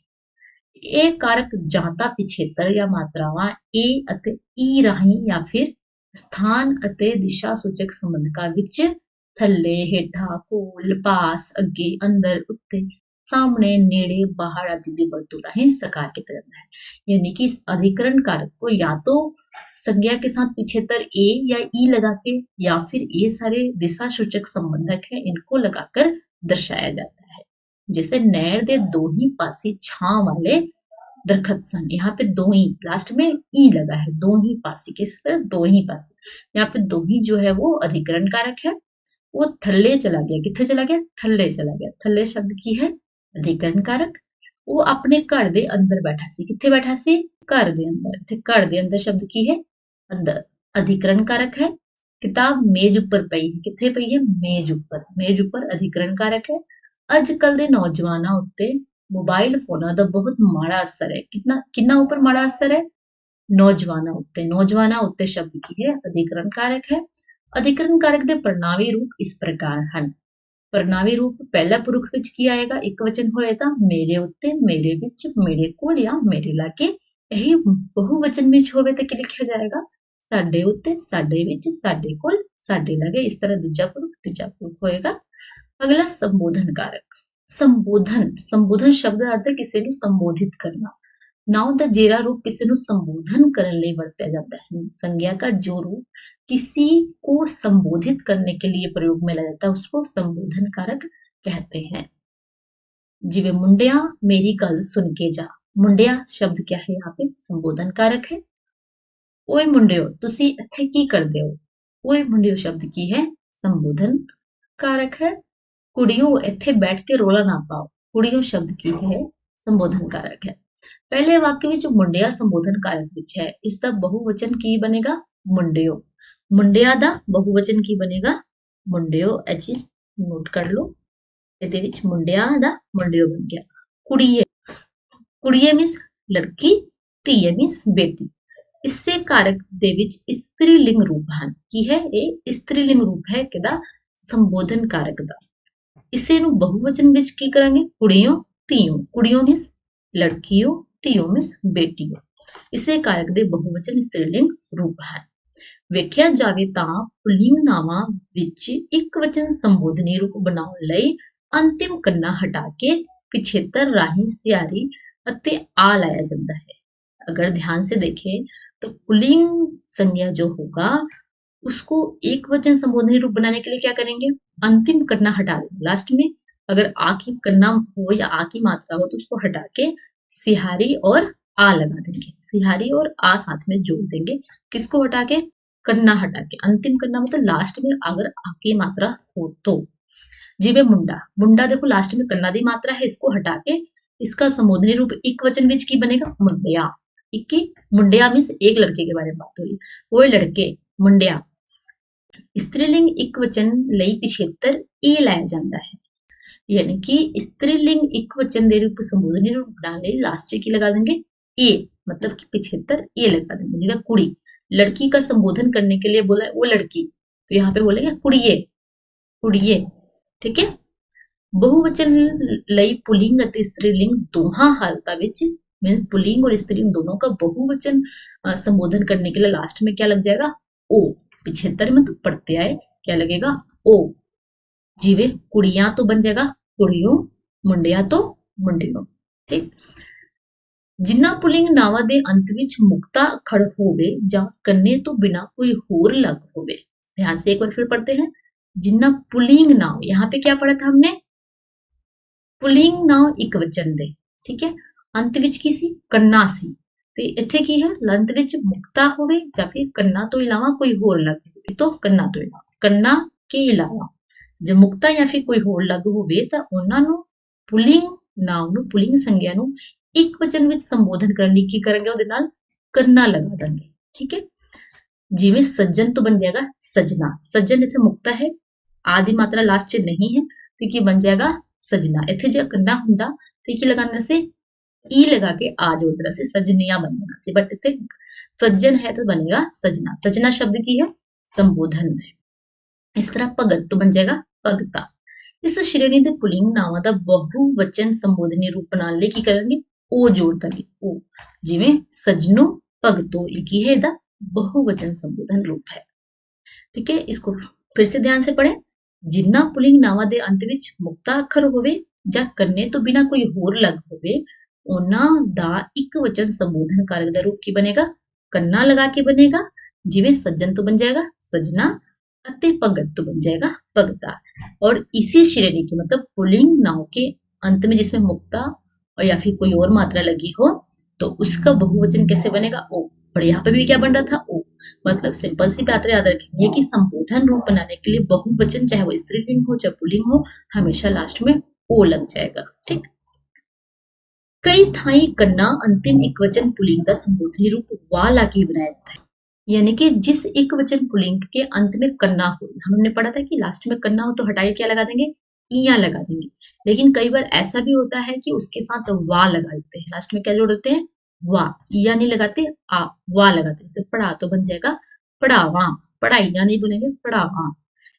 ਇਹ ਕਾਰਕ ਜਾਂ ਤਾਂ ਪਿਛੇਤਰ ਜਾਂ ਮਾਤਰਾਵਾਂ ਏ ਅਤੇ ਈ ਰਾਹੀਂ ਜਾਂ ਫਿਰ ਸਥਾਨ ਅਤੇ ਦਿਸ਼ਾ ਸੂਚਕ ਸੰਬੰਧਕਾਂ ਵਿੱਚ ਥੱਲੇ, ਹੇਠਾਂ, ਕੋਲ, ਪਾਸ, ਅੱਗੇ, ਅੰਦਰ, ਉੱਤੇ, सामने, नेड़े, बाहर आदि की वरतों राਹੀਂ साकार किया जाता है। यानी कि इस अधिकरण कारक को या तो संज्ञा के साथ पिछेतर ए या ई लगा के या फिर ये सारे दिशा सूचक संबंधक है इनको लगाकर दर्शाया जाता है। जैसे नहर दे दो ही पासी छां वाले दरखत सन, यहाँ पे दो ही लास्ट में ई लगा है, दो ही पासी, किस पर? दो ही पासी। यहाँ पे दो ही जो है वो अधिकरण कारक है, वो थल्ले चला गया, किथे चला गया? थल्ले चला गया। थल्ले शब्द की है अधिकरण कारक। वो अपने घर दे अंदर बैठा सी, किथे बैठा सी? घर दे अंदर। इत्थे घर दे अंदर शब्द की है अंदर, अधिकरण कारक है। किताब मेज ऊपर पई है, किथे पई है? मेज ऊपर। मेज ऊपर अधिकरण कारक है। अजकल दे नौजवानां उत्ते मोबाइल फोनां दा बहुत माड़ा असर है। कितना किन्ना ऊपर माड़ा असर है? नौजवानां उत्ते। नौजवानां उत्ते शब्द की है अधिकरण कारक है। अधिकरण कारक दे परिणामी रूप इस प्रकार हैं। परिणामी रूप पहला पुरुष विच की आएगा? एक वचन होए तां मेरे उत्ते, मेरे विच, मेरे कोल या मेरे लागे। यही बहुवचन विच होवे तां की लिखिया जाएगा? साडे उत्ते, साडे विच, साडे कोल, साडे लागे। इस तरह दूजा पुरुष, तीजा पुरुष होएगा। अगला संबोधन कारक। संबोधन, संबोधन शब्द ਦਾ अर्थ है किसी ਨੂੰ संबोधित करना। नाउन ਦਾ ਜੇਰਾ रूप किसी ਨੂੰ संबोधन ਕਰਨ ਲਈ ਵਰਤਿਆ ਜਾਂਦਾ है। संज्ञा का जो रूप किसी को संबोधित करने के लिए प्रयोग में लाया जाता है उसको संबोधन कारक कहते हैं। जिਵੇਂ ਮੁੰਡਿਆ मेरी गल सुन के जा। ਮੁੰਡਿਆ शब्द क्या है? यहाँ पे संबोधन कारक है। ओए मुंडियो तुसी इत्थे की करदे हो? ओए मुंडियो शब्द की है? संबोधन कारक है। कुड़ियों इत्थे बैठ के रोला ना पाओ। कुड़ियों शब्द की है? संबोधन कारक है। पहले वाक्य विच मुंडिया संबोधन कारक विच है, इसका बहुवचन की बनेगा? मुंडियो। मुंडिया दा बहुवचन की बनेगा? मुंडियो। ਇਹ ਚੀਜ਼ ਨੋਟ ਕਰ ਲਓ। ਇਹਦੇ ਵਿੱਚ ਮੁੰਡਿਆਂ ਦਾ ਮੁੰਡਿਓ ਬਣ ਗਿਆ। ਕੁੜੀਏ, ਕੁੜੀਏ ਮੀਨਸ ਲੜਕੀ, ਧੀਏ ਮੀਨਸ ਬੇਟੀ। ਇਸੇ ਕਾਰਕ ਦੇ ਵਿੱਚ ਇਸਤਰੀ ਲਿੰਗ ਰੂਪ ਹਨ। ਕੀ ਹੈ ਇਹ? ਇਸਤਰੀ ਲਿੰਗ ਰੂਪ ਹੈ ਕਿਹਦਾ? ਸੰਬੋਧਨ ਕਾਰਕ ਦਾ। ਇਸੇ ਨੂੰ ਬਹੁਵਚਨ ਵਿੱਚ ਕੀ ਕਰਾਂਗੇ? ਕੁੜੀਓ, ਧੀਓ। ਕੁੜੀਓ ਮੀਨਸ ਲੜਕੀਓ, ਧੀਓ ਮੀਨਸ ਬੇਟੀਓ। ਇਸੇ ਕਾਰਕ ਦੇ ਬਹੁਵਚਨ ਇਸਤਰੀਲਿੰਗ ਰੂਪ ਹਨ। ਵੇਖਿਆ ਜਾਵੇ ਤਾਂ ਪੁਲਿੰਗ ਨਾਵਾਂ ਵਿੱਚ ਇੱਕ ਵਚਨ ਸੰਬੋਧਨੀ ਰੂਪ ਬਣਾਉਣ ਲਈ ਅੰਤਿਮ ਕੰਨਾ ਹਟਾ ਕੇ ਪਿਛੇਤਰ ਰਾਹੀਂ ਸਿਆਰੀ ਅਤੇ ਆ ਲਾਇਆ ਜਾਂਦਾ है। अगर ध्यान से देखें तो पुल्लिंग संज्ञा जो होगा उसको एक वचन संबोधनी रूप बनाने के लिए क्या करेंगे? अंतिम करना हटा देंगे। लास्ट में अगर आ की करना हो या आ की मात्रा हो तो उसको हटा के सिहारी और आ लगा देंगे। सिहारी और आ साथ में जोड़ देंगे। किसको हटा के? करना हटा के। अंतिम करना मतलब लास्ट में अगर आ की मात्रा हो तो। जिवे मुंडा, मुंडा देखो लास्ट में करना दी मात्रा है, इसको हटा के इसका संबोधनी रूप एक वचन विच की बनेगा? मुंडिया। इक्की मुंडिया मीन्स एक लड़के के बारे में बात हो रही, वो लड़के मुंडिया। स्त्रीलिंग एक वचन लई पिछेतर ए लाया जाता है। यानी कि स्त्रीलिंग एक वचन दे रूप संबोधनी रूप बनाने लई लास्ट च की लगा देंगे? ए, मतलब कि पिछेतर ए लगा देंगे। जिवें कुड़ी, लड़की का संबोधन करने के लिए बोला वो लड़की, तो यहाँ पे बोलेंगे कुड़िए, कुड़िए। ठीक है। बहुवचन लई पुलिंग ਅਤੇ स्त्रीलिंग दोहां हालतां विच मीन्स पुलिंग और स्त्रीलिंग दोनों का बहुवचन संबोधन करने के लिए लास्ट में क्या लग जाएगा? ओ। पिछेतर में तो पढ़ते आए क्या लगेगा? ओ। जिवे कुड़ियां तो बन जाएगा कुड़ियों, मुंडिया तो मुंडियों। ठीक। जिन्ना पुलिंग नावां दे अंत विच मुक्ता अखड़ होवे जां कन्ने तो बिना कोई होर लग होवे। ध्यान से एक बार फिर पढ़ते हैं। जिन्ना पुलिंग नाव, यहाँ पे क्या पढ़ा था हमने? पुलिंग नाव एक वचन दे, ठीक है। अंत विच की सी? कन्ना सी। ते इत्थे की है? अंत विच मुक्ता होवे जां फिर कन्ना तो इलावा कोई होर लग होवे, तो कन्ना तो इलावा, कन्ना के इलावा जे मुक्ता या फिर कोई होर लग होवे तां उन्हां नूं पुलिंग नाव नूं, पुलिंग संज्ञा नूं एक वचन विच संबोधन करने लई की करेंगे? उहदे नाल कन्ना लगा देंगे। ठीक है। जिवें सज्जन तो बन जाएगा सजना। सज्जन इत्थे मुक्ता है, आदि मात्रा लास्ट च नहीं है तो की बन जाएगा? सजना। इत्थे जे कन्ना हुंदा ते की लगाने से ई लगा के आ जोड़ देना से सजनिया बन जाना से, बट इतने सज्जन है तो बनेगा सजना। सजना शब्द की है संबोधन में। इस तरह भगत तो बन जाएगा भगता। इस श्रेणी ਦੇ ਪੁਲਿੰਗ ਨਾਵਾਂ ਦਾ ਬਹੁਵਚਨ ਸੰਬੋਧਨੀ ਰੂਪ ਬਣਾਉਣ ਲਈ ਕੀ ਕਰਾਂਗੇ, ਉਹ ਜੋੜ ਦਾਂਗੇ। ਉਹ ਜਿਵੇਂ सजनो भगतो, ये की है ਇਹਦਾ बहुवचन संबोधन रूप है। ठीक है, इसको फिर से ध्यान से पढ़ें। जिन्ना पुलिंग नावां ਦੇ ਅੰਤ ਵਿੱਚ ਮੁਕਤਾ ਅੱਖਰ ਹੋਵੇ ਜਾਂ ਕੰਨੇ ਤੋਂ ਬਿਨਾ ਕੋਈ ਹੋਰ ਲੱਗ ਹੋਵੇ, ਉਹਨਾਂ ਦਾ ਇੱਕ ਵਚਨ ਸੰਬੋਧਨ ਕਾਰਕ ਦਾ ਰੂਪ ਕੀ ਬਣੇਗਾ, ਕੰਨਾ ਲਗਾ ਕੇ ਬਣੇਗਾ। ਜਿਵੇਂ सज्जन तो बन जाएगा सजना, अते भगत तो बन जाएगा भगता। और इसी श्रेणी के मतलब पुलिंग नाव के अंत में जिसमें मुक्ता और या फिर कोई और मात्रा लगी हो तो उसका बहुवचन कैसे बनेगा, ओ। और यहाँ पे भी क्या बन रहा था, ओ। मतलब सिंपल सी बात याद रखनी है कि संबोधन रूप बनाने के लिए बहुवचन, चाहे वो स्त्रीलिंग हो चाहे पुल्लिंग हो, हमेशा लास्ट में ओ लग जाएगा। ठीक। कई थाई कन्ना अंतिम एक वचन पुल्लिंग का संबोधनी रूप वा लाके बनाया जाता है। यानी कि जिस एक वचन पुल्लिंग के अंत में कन्ना हो, हमने पढ़ा था कि लास्ट में कन्ना हो तो हटाए क्या लगा देंगे, इया लगा देंगे। लेकिन कई बार ऐसा भी होता है कि उसके साथ वा लगा देते हैं, लास्ट में क्या जोड़ देते हैं, वा। इया नहीं लगाते, आ वा लगाते हैं। जैसे पढ़ा तो बन जाएगा पढ़ावा, पढ़ाइया नहीं बोलेंगे पढ़ावा।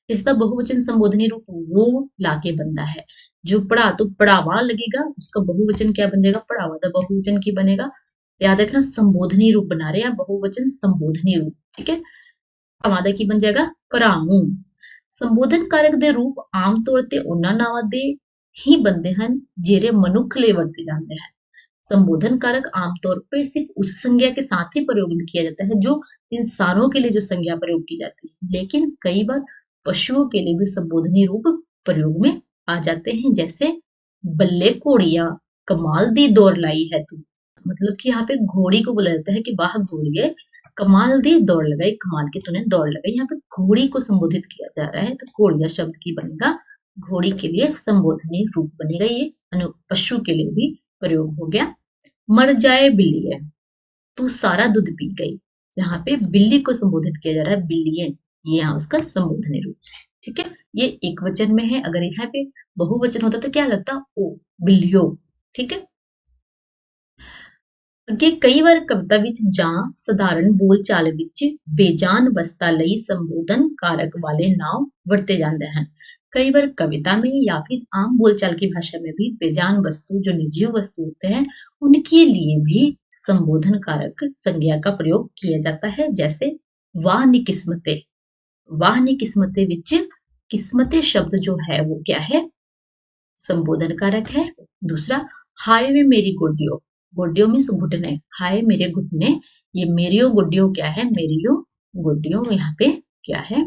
इसका बहुवचन संबोधनी रूप वो लाके बनता है। जो पढ़ा तो पढ़ावा लगेगा, उसका बहुवचन क्या बन जाएगा, पढ़ावा। तो बहुवचन की बनेगा, याद रखना संबोधनी रूप बना रहे हैं, बहुवचन संबोधनी रूप। ठीक है, ਪਰਾਵਾਂ ਕੀ ਬਣ ਜਾਏਗਾ, ਭਰਾਵਾਂ। ਸੰਬੋਧਨ ਕਾਰਕ ਦੇ ਰੂਪ ਆਮ ਤੌਰ ਤੇ ਉਹਨਾਂ ਨਾਵਾਂ ਦੇ ਹੀ बनते हैं ਜਿਹੜੇ मनुख लिए वरते जाते हैं। संबोधन कारक आमतौर पर सिर्फ उस संज्ञा के साथ ही प्रयोग में किया जाता है जो इंसानों के लिए जो संज्ञा प्रयोग की जाती है, लेकिन कई बार पशुओं के लिए भी संबोधनी रूप प्रयोग में आ जाते हैं। जैसे बल्ले घोड़िया कमाल दी दौड़ लाई है तू, मतलब कि यहाँ पे घोड़ी को बोला जाता है कि वाह घोड़िए कमाल दी दौड़ लगाई, कमाल की तूने दौड़ लगाई। यहाँ पे घोड़ी को संबोधित किया जा रहा है, तो घोड़िया शब्द की बनेगा घोड़ी के लिए संबोधनी रूप बनेगा। ये पशु के लिए भी प्रयोग हो गया। मर जाए बिल्ली है तू सारा दूध पी गई, यहाँ पे बिल्ली को संबोधित किया जा रहा है, बिल्ली है, ये यहाँ उसका संबोधनी रूप। ठीक है, ये एक वचन में है। अगर यहाँ पे बहुवचन होता तो क्या लगता, ओ बिल्लियो। ठीक है, ਅੱਗੇ ਕਈ ਵਾਰ ਕਵਿਤਾ ਵਿੱਚ ਜਾਂ ਸਧਾਰਨ ਬੋਲਚਾਲ ਵਿੱਚ ਬੇਜਾਨ ਵਸਤਾਂ ਲਈ संबोधन कारक वाले नाम वरते जाते हैं। कई बार कविता में या फिर आम बोलचाल की भाषा में भी बेजान वस्तु, जो निर्जीव वस्तु होते हैं, उनके लिए भी संबोधन कारक संज्ञा का प्रयोग किया जाता है। जैसे वाह नी किस्मते, वाह नी किस्मते विच किस्मते शब्द जो है वो क्या है, संबोधन कारक है। दूसरा हाय वे मेरी गोडियो, गोडियो मीन्स घुटने, हाय मेरे घुटने, ये मेरियो गोडियो क्या है, मेरियो गोडियो यहाँ पे क्या है,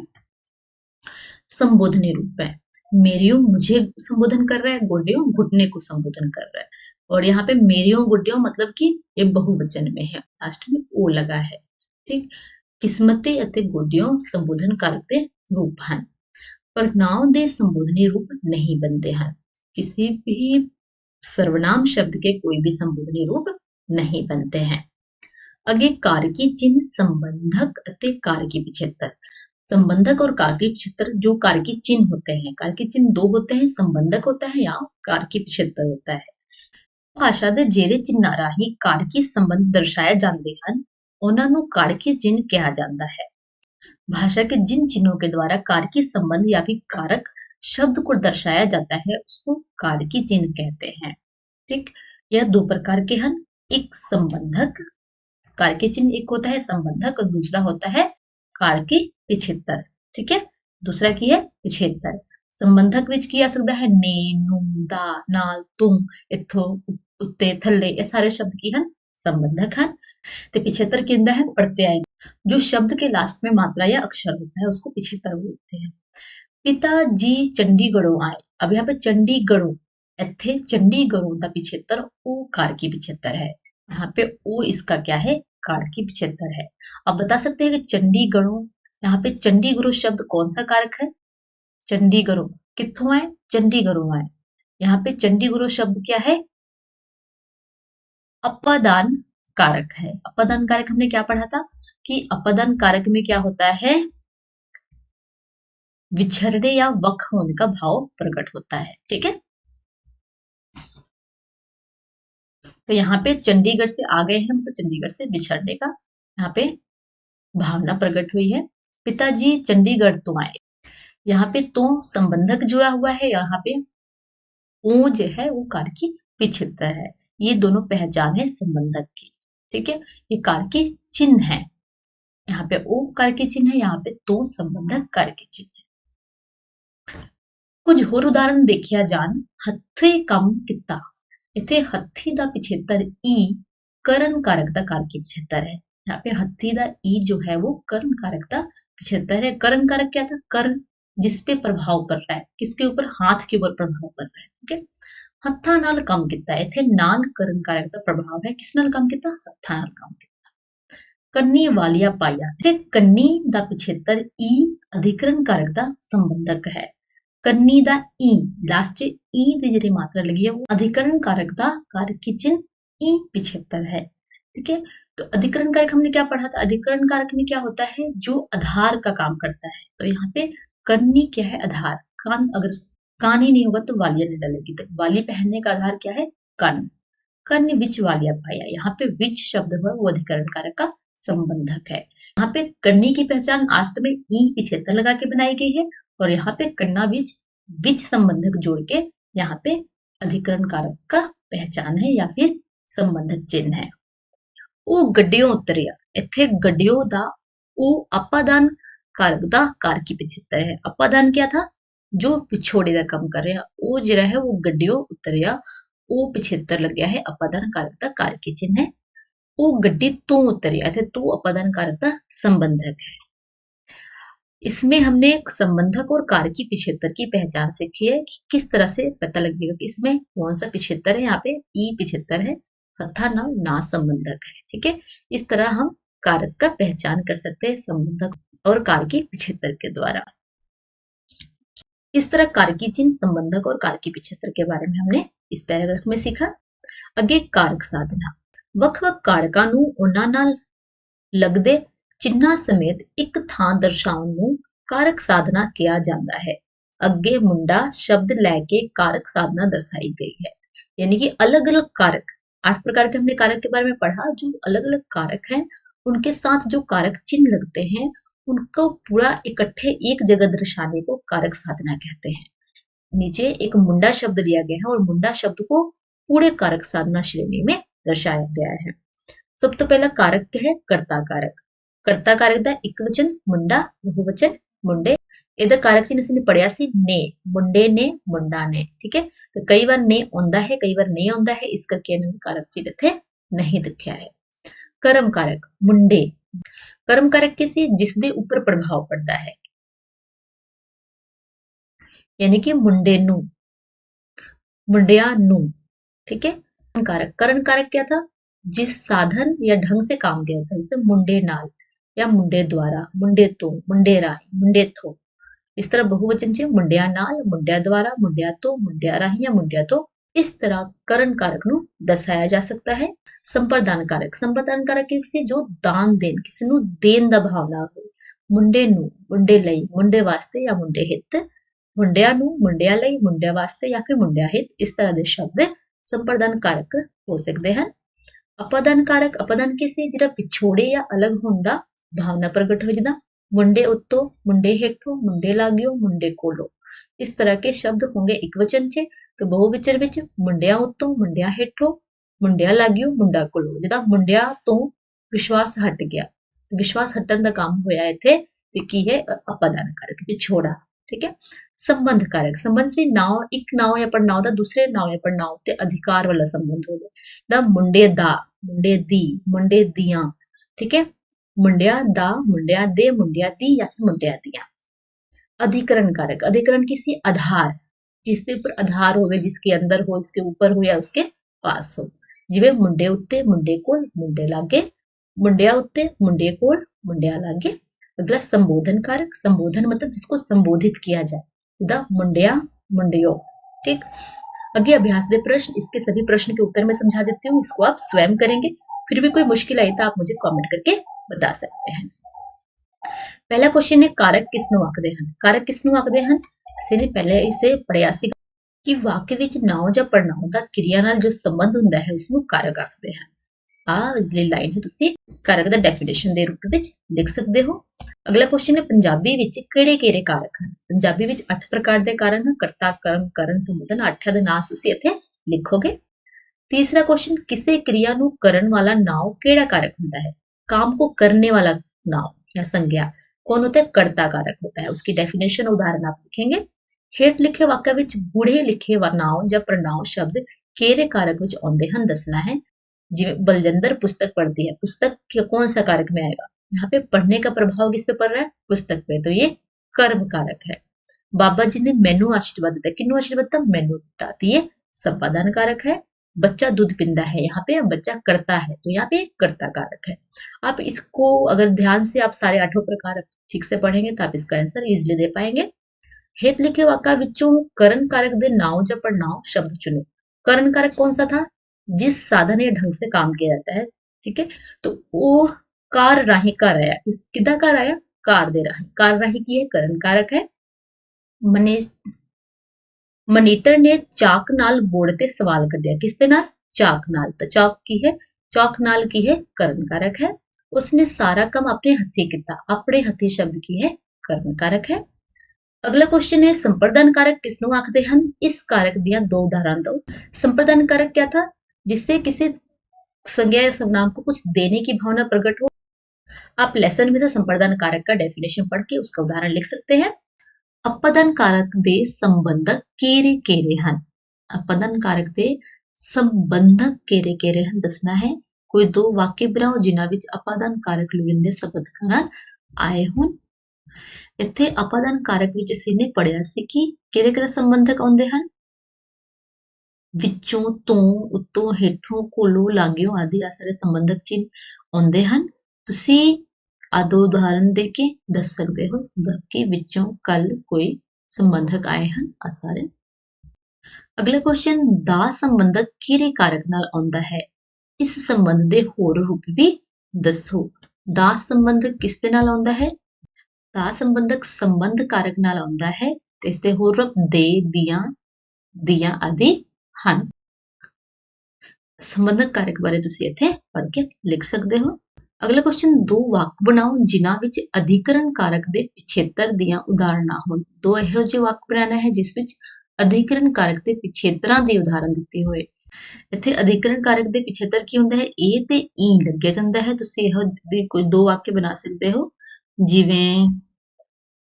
संबोधनी रूप है। मेरियो मुझे संबोधन कर रहा है, गोडियो घुटने को संबोधन कर रहा है। और यहाँ पे मेरियो गोडियो मतलब कि ये बहुवचन में है, लास्ट में ओ लगा है। ठीक, किस्मते अते गोडियो संबोधन करते रूप हैं, पर नाम दे संबोधनी रूप नहीं बनते हैं। किसी भी सर्वनाम शब्द के कोई भी संबोधनी रूप नहीं बनते हैं। अगे कारकी चिन्ह संबंधक अते कारकी पिछेतर। संबंधक और कारकी पिछेतर जो कारकी चिन्ह होते हैं, कारकी चिन्ह दो होते हैं, संबंधक होता है या कारकी पिछेतर होता है। ਭਾਸ਼ਾ ਦੇ ਜਿਹੜੇ ਚਿੰਨ੍ਹਾਂ ਰਾਹੀਂ ਕਾਰਕੀ ਸੰਬੰਧ ਦਰਸਾਏ ਜਾਂਦੇ ਹਨ, ਉਹਨਾਂ ਨੂੰ कारकी चिन्ह कहा जाता है। भाषा के जिन चिन्हों के द्वारा कारकी संबंध या फिर कारक शब्द को दर्शाया जाता है उसको कारकी चिन्ह कहते हैं। ठीक, यह दो प्रकार के हैं, एक संबंधक कारकी चिन्ह, एक होता है संबंधक और दूसरा होता है कारकी पिछेतर। ठीक है, दूसरा की है पिछेतर। संबंधक विच की आ सकता है ने, नू, दा, नाल, तुम, इथों, उत्ते, थल्ले, ये सारे शब्द की हैं संबंधक हैं। तो पिछेतर की ਹੁੰਦਾ है प्रत्यय, जो शब्द के लास्ट में मात्रा या अक्षर होता है उसको पिछेतर बोलते हैं। पिताजी चंडीगढ़ों आए, अब यहाँ पे चंडीगढ़ों, इत्थे चंडीगढ़ों का पिछेतर ओ कारकी पिछेतर है, यहाँ पे ओ इसका क्या है, कारकी पिछेतर है। अब बता सकते हैं कि चंडीगढ़ों, यहाँ पे चंडीगढ़ों शब्द कौन सा कारक है, चंडीगढ़ों कित्थों आए, चंडीगढ़ों आए। यहाँ पे चंडीगढ़ों शब्द क्या है, अपादान कारक है। अपादान कारक हमने क्या पढ़ा था कि अपादान कारक में क्या होता है, विछड़ने या वक्र होने का भाव प्रकट होता है। ठीक है, तो यहाँ पे चंडीगढ़ से आ गए हैं, तो चंडीगढ़ से बिछड़ने का यहाँ पे भावना प्रकट हुई है। पिताजी चंडीगढ़ तो आए, यहाँ पे तो संबंधक जुड़ा हुआ है, यहाँ पे ओ जो है वो कार्य की पिछेत्तर है। ये दोनों पहचान है संबंधक की, ठीक है। ये कार्य के चिन्ह है, यहाँ पे ओ कार्य के चिन्ह है, यहाँ पे तो संबंधक कार्य के चिन्ह है। ਕੁਝ ਹੋਰ ਉਦਾਹਰਣ ਦੇਖਿਆ ਜਾਣ। ਹੱਥੇ ਕੰਮ ਕੀਤਾ, ਇੱਥੇ ਹੱਥੀ ਦਾ ਪਿਛੇਤਰ ਈ ਕਰਨ ਕਾਰਕ ਦਾ ਕਾਰਕੀ पिछेत्तर है। यहाँ पे हत्थी दा ई जो है वो कर्ण कारक का पिछेत्तर है। कर्ण कारक क्या था? कर्ण, जिस पे प्रभाव पड़ रहा है, किसके ऊपर? हाथ के ऊपर प्रभाव पड़ रहा है, ठीक है। हत्था नाल काम किता, इथे नाल कर्ण कारक का प्रभाव है, किस नाल काम किता? हत्था नाल काम किता। ਕੰਨੀ ਵਾਲੀਆ ਪਾਇਆ, ਤੇ ਕੰਨੀ ਦਾ ਪਿਛੇਤਰ ਈ ਅਧਿਕਰਨ ਕਾਰਕ ਦਾ ਸੰਬੰਧਕ ਹੈ। ਕੰਨੀ ਦਾ ई लास्ट च ई ਦੀ ਜਿਹੜੀ मात्रा लगी है वो अधिकरण कारक का कारक की चिन्ह ई पिछेत्तर है, ठीक है। तो अधिकरण कारक हमने क्या पढ़ा था? अधिकरण कारक में क्या होता है? जो आधार का काम करता है। तो यहाँ पे कन्नी क्या है? आधार। कान, अगर कान ही नहीं होगा तो वालिया नहीं डलेगी, तो वाली पहनने का आधार क्या है? कर्ण। कर्ण विच वालिया पाया, यहाँ पे विच शब्द है वो अधिकरण कारक का संबंधक है। यहाँ पे कन्नी की पहचान आस्ट में ई पिछेत्तर लगा के बनाई गई है, और यहाँ पे कन्ना विच संबंधक जोड़ के यहाँ पे अधिकरण कारक का पहचान है या फिर संबंधक चिन्ह है। ਉਹ ਗੱਡਿਓ ਉਤਰਿਆ, ਇੱਥੇ ਗੱਡਿਓ ਦਾ ਉਹ ਅਪਾਦਾਨ कारक ਦਾ कारकी पिछेत्तर है। अपादान क्या था? जो पिछोड़े का काम कर रहा, वो जरा है वो गड्डियो उतरिया, वो पिछेत्तर लग गया है, अपादान कारक का कारकी चिन्ह है। वो गड्डी तो उतरिया, इथे तो अपादान कारक का संबंधक है। इसमें हमने संबंधक और कारकी पिछेत्तर की पहचान सीखी है कि किस तरह से पता लगेगा कि इसमें कौन सा पिछेत्तर है। यहाँ पे ई पिछेत्तर है, हत्था ना संबंधक है, ठीक है। इस तरह हम कारक का पहचान कर सकते हैं संबंधक और कारकी पिछेत्तर के द्वारा। इस तरह कारकी चिन्ह, संबंधक और कारकी पिछेत्तर के बारे में हमने इस पैराग्राफ में सीखा। अगे कारक साधना, ਵੱਖ-ਵੱਖ ਕਾਰਕਾਂ ਨੂੰ ਉਹਨਾਂ ਨਾਲ ਲੱਗਦੇ चिन्हां समेत एक थां दर्शाਉਣ ਨੂੰ कारक साधना किया जाता है। अगे मुंडा शब्द लैके कारक साधना दर्शाई गई है, यानी कि अलग अलग कारक, 8 प्रकार के हमने कारक के बारे में पढ़ा। जो अलग अलग कारक हैं उनके साथ जो कारक चिन्ह लगते हैं उनको पूरा इकट्ठे एक जगह दर्शाने को कारक साधना कहते हैं। नीचे एक मुंडा शब्द लिया गया है और मुंडा शब्द को पूरे कारक साधना श्रेणी में दर्शाया गया है। सब तो पहला कारक है कर्ता कारक। कर्ता कारक ਦਾ ਇੱਕ ਵਚਨ ਮੁੰਡਾ, ਬਹੁਵਚਨ ਮੁੰਡੇ। ਇਹਦਾ ਕਾਰਕ चिन्ह ਅਸੀਂ ਪੜਿਆ ਸੀ ਨੇ, ਮੁੰਡੇ ਨੇ, ਮੁੰਡਾ ਨੇ, ठीक है। तो कई बार ने ਆਉਂਦਾ है, कई बार नहीं ਆਉਂਦਾ है, इस करके ਇਹਨਾਂ कारक चिन्ह ਇੱਥੇ नहीं दिखा है। कर्म कारक मुंडे, कर्म कारक किसी जिसਦੇ ਉੱਪਰ प्रभाव पड़ता है, यानी कि मुंडे ਨੂੰ, मुंडिया ਨੂੰ, ठीक है। करण कारक क्या था? जिस साधन या ढंग से काम किया था, जैसे मुंडे नाल या मुंडे द्वारा, मुंडे तो, मुंडे राही, मुंडे थो। इस तरह बहुवचन से मुंडिया नाल, मुंडिया द्वारा, मुंडिया तो, मुंडिया राही या मुंडिया तो। इस तरह करण कारक ਨੂੰ दर्शाया जा सकता है। संप्रदान कारक, संप्रदान कारक से जो दान देन, किसी ਨੂੰ देन ਦਾ ਭਾਵਨਾ ਹੋਵੇ। ਮੁੰਡੇ ਨੂੰ, ਮੁੰਡੇ ਲਈ, ਮੁੰਡੇ ਵਾਸਤੇ या मुंडे हित। ਮੁੰਡਿਆਂ ਨੂੰ, ਮੁੰਡਿਆਂ ਲਈ, ਮੁੰਡਿਆਂ ਵਾਸਤੇ या फिर ਮੁੰਡਿਆਂ ਹਿਤ। इस तरह के शब्द संप्रदान कारक हो सकते हैं। अपादान कारक, अपादान किसी ਜਿਹੜਾ ਪਿਛੋੜੇ ਜਾਂ ਅਲੱਗ ਹੋਣ ਦਾ ਭਾਵਨਾ ਪ੍ਰਗਟ ਹੋ, ਜਿੱਦਾਂ ਮੁੰਡੇ ਉੱਤੋਂ, ਮੁੰਡੇ ਹੇਠੋਂ, ਮੁੰਡੇ ਲਾਗਿਓ, ਮੁੰਡੇ ਕੋਲੋਂ। इस तरह के शब्द होंगे एक वचन च। तो बहुवचन विच मुंडिया उत्तों, मुंडिया हेठों, मुंडिया लागियो, मुंडा कोलों। जिदा मुंडिया तो विश्वास हट गया, तो विश्वास हटन का काम होया इत्थे, ते की है? अपादान कारक, पिछोड़ा, ठीक है। संबंध कारक, संबंध से नाव, एक नाव या पड़नाव दा दूसरे नाव या पड़नाव ते अधिकार वाला संबंध हो गया। मुंडे दा, मुंडे दी, मुंडे दियां, ठीक है। मुंडिया दा, मुंडिया दे, मुंडिया दी या फिर मुंडिया दियां। अधिकरण कारक, अधिकरण किसी आधार, जिसके ऊपर आधार हो, जिसके अंदर हो, इसके ऊपर हो या उसके पास हो। जिवें मुंडे उत्ते, मुंडे कोल, मुंडे लागे, मुंडिया उत्ते, मुंडे कोल, मुंडिया लागे। अगला संबोधन कारक, संबोधन मतलब जिसको संबोधित किया जाए, जिदा मुंडिया, मुंडियो, ठीक। आगे अभ्यास दे प्रश्न, इसके सभी प्रश्न के उत्तर मैं समझा देती हूँ, इसको आप स्वयं करेंगे। फिर भी कोई मुश्किल आई तो आप मुझे कमेंट करके बता सकते हैं। पहला क्वेश्चन है कारक किसनों आखदे हन। कारक किसनों आखदे हन? ਅਸੀਂ ਨੇ ਪਹਿਲੇ ਇਸੇ ਪੜਿਆ ਸੀ। ਕਿ ਵਾਕ ਵਿੱਚ ਨਾਉਂ ਜਾਂ ਪੜਨਾਉਂ ਦਾ ਕਿਰਿਆ ਨਾਲ ਜੋ ਸੰਬੰਧ ਹੁੰਦਾ ਹੈ ਉਸ ਨੂੰ ਕਾਰਕ ਆਖਦੇ ਹਨ। ਆਹ ਜਿਹੜੀ ਲਾਈਨ ਹੈ ਤੁਸੀਂ ਕਾਰਕ ਦਾ ਡੈਫੀਨੇਸ਼ਨ ਦੇ ਰੂਪ ਵਿੱਚ ਲਿਖ ਸਕਦੇ ਹੋ। ਅਗਲਾ ਕੁਐਸਚਨ ਹੈ ਪੰਜਾਬੀ ਵਿੱਚ ਕਿਹੜੇ-ਕਿਹੜੇ ਕਾਰਕ ਹਨ? ਪੰਜਾਬੀ ਵਿੱਚ 8 ਪ੍ਰਕਾਰ ਦੇ ਕਾਰਕ ਹਨ। ਕਰਤਾ, ਕਰਮ, ਕਰਨ, ਸੰਬੋਧਨ 8 ਦੇ ਨਾਂ ਤੁਸੀਂ ਇੱਥੇ ਲਿਖੋਗੇ। तीसरा क्वेश्चन, किसी क्रिया ਨੂੰ ਕਰਨ ਵਾਲਾ ਨਾਉ ਕਿਹੜਾ ਕਾਰक होता है? काम को करने वाला नाउन या संज्ञा कौन होता है? कर्ता कारक होता है। उसकी डेफिनेशन उदाहरण आप लिखेंगे। हेठ लिखे वाक्य ਵਿੱਚ ਬੁੜੇ ਲਿਖੇ ਨਾਉ ਜਾਂ ਪ੍ਰਨਾਉ ਸ਼ਬਦ ਕਿਹੜੇ ਕਾਰਕ ਵਿੱਚ ਆਉਂਦੇ ਹਨ ਦੱਸਣਾ है। जिਵੇਂ बलजिंदर पुस्तक पढ़ती है, पुस्तक कौन सा कारक में आएगा? यहाँ पे पढ़ने का प्रभाव किस पे पड़ रहा है? पुस्तक पे, तो ये कर्म कारक है। बाबा जी ने मैनू आशीर्वाद दिता, किन्नू आशीर्वाद दिता? मैनू दिता, तो ये संपादन कारक है। बच्चा दूध पींदा है, यहाँ पे बच्चा करता है, तो यहाँ पे कर्ता कारक है। आप इसको अगर ध्यान से आप सारे 8 प्रकार ठीक से पढ़ेंगे तो आप इसका आंसर इजिली दे पाएंगे। हेठ लिखे वाक्य विचों करण कारक दे नाउं या पड़नाउं शब्द चुनो। करण कारक कौन सा था? जिस साधन या ढंग से काम किया जाता है, ठीक है, तो वो कार राही कर आया, इस किदा कर आया? कार दे राही, कार राही की है करण कारक है। मने मनीटर ने चाक नाल बोर्ड ते सवाल कढ़िया, किस दे नाल? चाक नाल, तो चाक की है? चाक नाल की है? करण कारक है। उसने सारा काम अपने हथी किया, अपने हथी शब्द की है? करण कारक है। अगला क्वेश्चन है संप्रदान कारक किसनों आखते हैं? इस कारक दियां 2 उदाहरण दो। संप्रदान कारक क्या था? जिससे किसी संज्ञा या सर्वनाम को कुछ देने की भावना प्रकट हो। आप लेसन में से संप्रदान कारक का डेफिनेशन पढ़ के उसका उदाहरण लिख सकते हैं। अपदन कारक दे संबंधक केरे ਹਨ? अपदन कारक ਦੇ ਸੰਬੰਧਕ केरे ਹਨ ਦੱਸਣਾ ਹੈ। ਕੋਈ 2 ਵਾक्य ਬਣਾਓ ਜਿਨ੍ਹਾਂ ਵਿੱਚ ਅਪਾਦਨ ਕਾਰਕ ਲੋੜੀਂਦੇ ਸੰਬੰਧਕਾਂ ਨਾਲ ਆਏ ਹੋਣ। ਇੱਥੇ ਅਪਾਦਨ ਕਾਰਕ ਵਿੱਚ ਅਸੀਂ ਨੇ ਪੜਿਆ ਸੀ ਕਿ ਕਿਹੜੇ ਸੰਬੰਧਕ ਆਉਂਦੇ ਹਨ? ਵਿੱਚੋਂ, ਤੋਂ, ਉੱਤੋਂ, ਹੇਠੋਂ, ਕੋਲੋਂ, ਲਾਗਿਓਂ ਆਦਿ ਆ ਸਾਰੇ ਸੰਬੰਧਕ ਚਿੰਨ੍ਹ ਆਉਂਦੇ ਹਨ। ਤੁਸੀਂ आ 2 उदाहरण दे के दस सकते हो कि विचों कल कोई संबंधक आए हैं आ सारे। अगला क्वेश्चन, दा संबंधक किहड़े कारक नाल आउंदा है? इस संबंध दे होर रूप भी दसो। दा संबंधक किस दे नाल आउंदा है? दा संबंधक संबंध कारक नाल आउंदा है ते इस दे होर रूप दे, दियां, दियां आदि हन। संबंधक कारक बारे तुसीं इत्थे पढ़ के लिख सकते हो। अगला क्वेश्चन, 2 वाक बनाओ जिन्हां विच अधिकरण कारक दे पिछेतर दियां उदाहरणां होण। 2 ਇਹੋ ਜਿਹੇ ਵਾਕ ਬਣਾਉਣਾ ਹੈ ਜਿਸ ਵਿੱਚ ਅਧਿਕਰਣ ਕਾਰਕ ਦੇ ਪਿਛੇਤਰਾਂ ਦੇ ਉਦਾਹਰਣ ਦਿੱਤੇ ਹੋਏ। ਇੱਥੇ ਅਧਿਕਰਣ ਕਾਰਕ ਦੇ ਪਿਛੇਤਰ ਕੀ ਹੁੰਦਾ ਹੈ? ਏ ਤੇ ਈ ਲੱਗਿਆ ਜਾਂਦਾ ਹੈ। ਤੁਸੀਂ ਇਹੋ ਦੇ ਕੋਈ 2 ਵਾਕ ਬਣਾ ਸਕਦੇ ਹੋ ਜਿਵੇਂ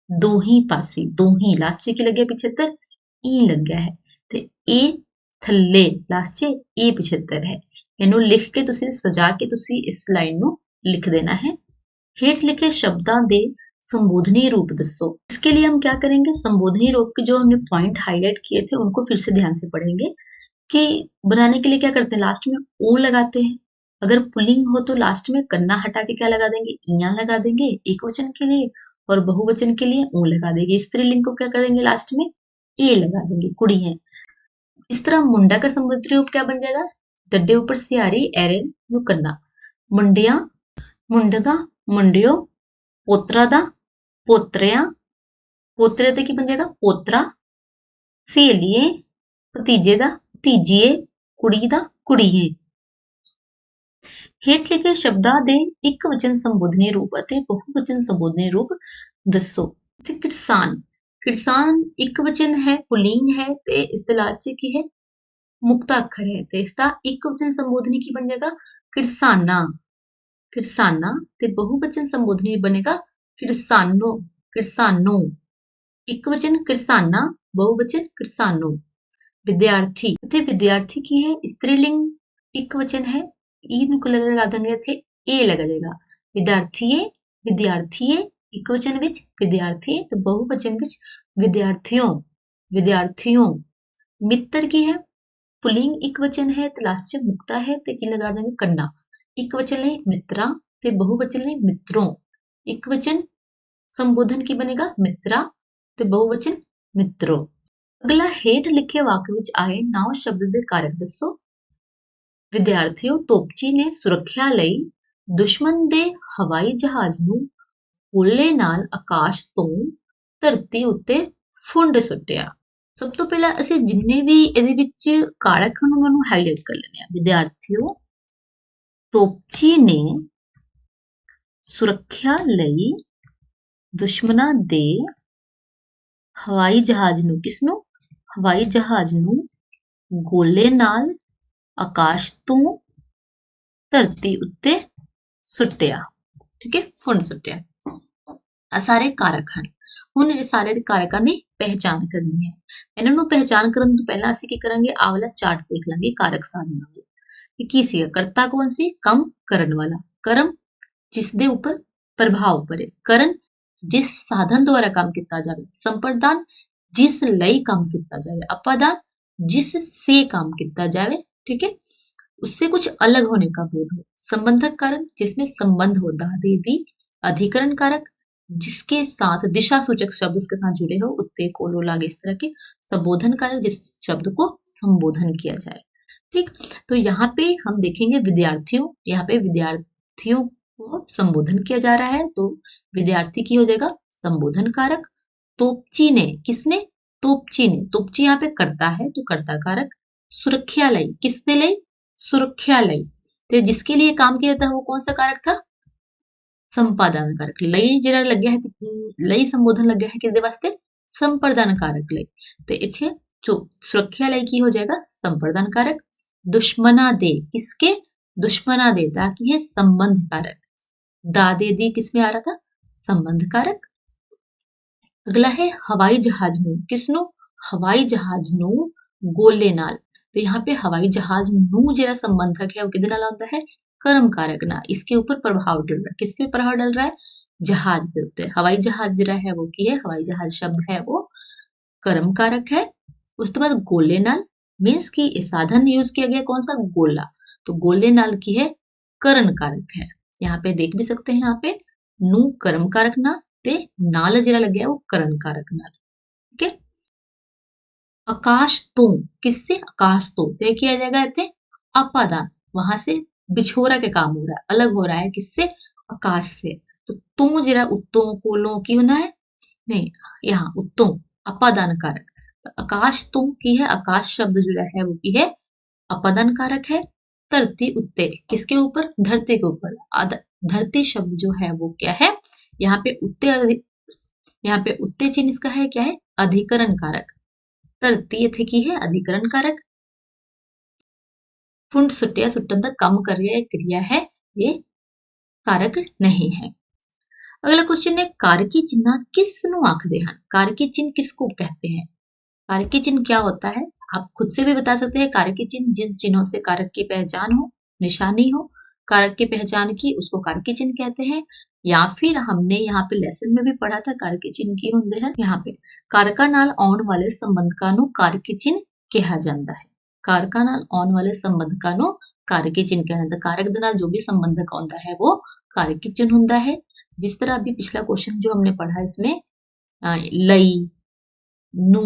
ਦੋਹੀ ਪਾਸੀ, ਦੋਹੀ ਲਾਸਟ 'ਚ ਕੀ ਲੱਗਿਆ ਪਿਛੇਤਰ? ਈ ਲੱਗਿਆ ਹੈ ਤੇ ਇਹ ਥੱਲੇ ਲਾਸਟ 'ਚ ਏ ਪਿਛੇਤਰ ਹੈ। ਇਹਨੂੰ ਲਿਖ ਕੇ ਤੁਸੀਂ ਸਜਾ ਕੇ ਤੁਸੀਂ ਇਸ ਲਾਈਨ ਨੂੰ लिख देना है। हेठ लिखे शब्दां दे संबोधनी रूप दसो। इसके लिए हम क्या करेंगे? संबोधनी रूप के जो हमने पॉइंट हाईलाइट किए थे उनको फिर से ध्यान से पढ़ेंगे कि बनाने के लिए क्या करते हैं? लास्ट में ओ लगाते हैं। अगर पुल्लिंग हो तो लास्ट में कन्ना हटा के क्या लगा देंगे? इया लगा देंगे एक वचन के लिए, और बहुवचन के लिए ओ लगा देंगे। स्त्रीलिंग को क्या करेंगे? लास्ट में ए लगा देंगे, कुड़ी है। इस तरह मुंडा का संबोधनी रूप क्या बन जाएगा? डड्डे ऊपर सियारी, एरे नु कन्ना। मुंडिया, मुंडे दा, मुंडियो। पोतरा दा, पोतरिया, पोतरे ते की बन जाएगा? पोतरा। सहेलीए, भतीजे दा, भतीजीए, कुड़ी दा, कुड़ीए। हेठ लिखे शब्दां दे एक वचन संबोधनी रूप अते बहुवचन संबोधनी रूप दसो। ते किसान, किसान एक वचन है, पुल्लिंग है ते इस दे लास्ट च की है? मुक्ता अखर है ते इसका एक वचन संबोधनी की बन जाएगा? किरसाना। किरसाना ते बहुवचन संबोधनी बनेगा किरसानो, किरसानो। एक वचन किरसाना, बहुवचन किरसानो। विद्यार्थी, इत्थे विद्यार्थी की है? स्त्रीलिंग एक वचन है, ई नु लगा देंगे इत्थे ए लगा जाएगा। विद्यार्थीए, विद्यार्थीए एक वचन विच विद्यार्थी ते बहुवचन विच विद्यार्थियों, विद्यार्थियों। मित्र की है? पुल्लिंग एक वचन है ते लास्ट च मुक्ता है ते की लगा देंगे कन्ना। एक वचन है मित्रा ते बहुवचन है मित्रों। एक वचन संबोधन की बनेगा? मित्रा ते बहुवचन मित्रों। अगला, हेठ लिखे वाक्य विच आए नाउं शब्द दे कारक दसो। विद्यार्थियों, तोपची ने सुरक्षा लई दुश्मन दे हवाई जहाज नूं गोले नाल आकाश ਤੋਂ ਧਰਤੀ ਉੱਤੇ ਫੁੰਡ ਸੁੱਟਿਆ। ਸਭ ਤੋਂ ਪਹਿਲਾਂ ਅਸੀਂ ਜਿੰਨੇ ਵੀ ਇਹਦੇ ਵਿੱਚ ਕਾਰਕ ਹਨ ਉਹਨਾਂ ਨੂੰ ਹਾਈਲਾਈਟ ਕਰ ਲੈਣੇ ਆ। ਵਿਦਿਆਰਥੀਓ, ਤੋਪਚੀ ਨੇ ਸੁਰੱਖਿਆ ਲਈ ਦੁਸ਼ਮਣਾਂ ਦੇ ਹਵਾਈ ਜਹਾਜ਼ ਨੂੰ, ਕਿਸ ਨੂੰ? ਹਵਾਈ ਜਹਾਜ਼ ਨੂੰ ਗੋਲੇ ਨਾਲ ਆਕਾਸ਼ ਤੋਂ ਧਰਤੀ ਉੱਤੇ ਸੁੱਟਿਆ। ਠੀਕ ਹੈ, ਫੁੰਡ ਸੁੱਟਿਆ। ਆ ਸਾਰੇ ਕਾਰਕ ਹਨ। ਹੁਣ ਇਹ ਸਾਰੇ ਕਾਰਕਾਂ ਦੀ ਪਹਿਚਾਣ ਕਰਨੀ ਹੈ। ਇਹਨਾਂ ਨੂੰ ਪਹਿਚਾਣ ਕਰਨ ਤੋਂ ਪਹਿਲਾਂ ਅਸੀਂ ਕੀ ਕਰਾਂਗੇ, ਆਹ ਵਾਲਾ ਚਾਰਟ ਦੇਖ ਲਾਂਗੇ ਕਾਰਕ ਸਾਧਨਾਂ ਦਾ। ਇਹ ਕੀ ਸੀਗਾ? ਕਰਤਾ ਕੌਣ ਸੀ? ਕੰਮ ਕਰਨ ਵਾਲਾ। ਕਰਮ ਜਿਸ ਦੇ ਉੱਪਰ ਪ੍ਰਭਾਵ ਪਰੇ। ਕਰਨ ਜਿਸ ਸਾਧਨ ਦੁਆਰਾ ਕੰਮ ਕੀਤਾ ਜਾਵੇ। ਸੰਪਰਦਾਨ ਜਿਸ ਲਈ ਕੰਮ ਕੀਤਾ जावे। अपादान जिससे काम किया जावे। ठीक है, उससे कुछ अलग होने का बोध हो। संबंधक कारक जिसमें संबंध हो। दादे दी। अधिकरण कारक जिसके साथ दिशा सूचक शब्द उसके साथ जुड़े हो। उत्ते कोलो लागे इस तरह के। संबोधन कारक जिस शब्द को संबोधन किया जाए। ठीक, तो यहाँ पे हम देखेंगे विद्यार्थियों, यहाँ पे विद्यार्थियों को संबोधन किया जा रहा है तो विद्यार्थी की हो जाएगा संबोधन कारक। तोपची ने, किसने? तोपची ने। तोपची यहाँ पे करता है तो कर्ता कारक। सुरक्षा लई, किसने लई? सुरक्षा लई। तो जिसके लिए काम किया था वो कौन सा कारक था? संपादन कारक। लई जरा लग गया है, लई संबोधन लग गया है किसके वास्ते? संप्रदान कारक लई। तो इच्छे जो सुरक्षा लई की हो जाएगा संप्रदान कारक। दुश्मना दे, किसके? दुश्मना दे, ताकि है संबंध कारक। दादे दी किस में आ रहा था? संबंध कारक। अगला है हवाई जहाज नू, किसनू? हवाई जहाज नू गोले नाल। तो यहाँ पे हवाई जहाज नू जरा संबंधक है वो किदे नाल होता है? कर्म कारक ना। इसके ऊपर प्रभाव डल रहा है। किसके प्रभाव डल रहा है? जहाज के ऊपर। हवाई जहाज जरा है वो की है, हवाई जहाज शब्द है वो कर्म कारक है। उसके बाद गोले नाल मीन्स की साधन यूज किया गया कौन सा? गोला। तो गोले नाल की है करण कारक है। यहाँ पे देख भी सकते हैं, यहाँ पे नू कर्म कारक ना ते नाल जरा लग गया वो करण कारक नाल। ठीक है, आकाश तो, किससे? आकाश तो किया जाएगा इतने अपादान, वहां से बिछोरा के काम हो रहा है, अलग हो रहा है किससे? आकाश से। तो तू जरा उत्तों कोलों की होना है, नहीं यहाँ उत्तों अपादान कारक। तो आकाश तो की है, आकाश शब्द जो है वो की है अपादान कारक है। धरती उत्ते, किसके ऊपर? धरती के ऊपर। धरती शब्द जो है वो क्या है? यहाँ पे उत्ते चिन्ह इसका है क्या है? अधिकरण कारक। धरती इथे की है अधिकरण कारक। फुंड सुटिया सुटन तक कम कर रहा है क्रिया है, ये कारक नहीं है। अगला क्वेश्चन है कारकी चिन्ह किसनु आखदे हैं? कारकी चिन्ह किसको कहते हैं? कारकी चिन्ह क्या होता है? आप खुद से भी बता सकते हैं। कारकी चिन्ह जिन चिन्हों से कारक की पहचान हो, निशानी हो, कारक की पहचान की, उसको कारकी चिन्ह कहते हैं। या फिर हमने यहाँ पे लेसन में भी पढ़ा था कारकी चिन्ह की होंगे हैं। यहाँ पे कारका नाल आउण वाले संबंधकां नूं कारकी चिन्ह कहा जाता है। कारका नाल आउण वाले संबंधकां नूं कारकी चिन्ह कहा जाता है। कारक दे नाल जो भी संबंधक आउंदा है वो कारकी चिन्ह हुंदा है। जिस तरह अभी पिछला क्वेश्चन जो हमने पढ़ा इसमें लई, नू,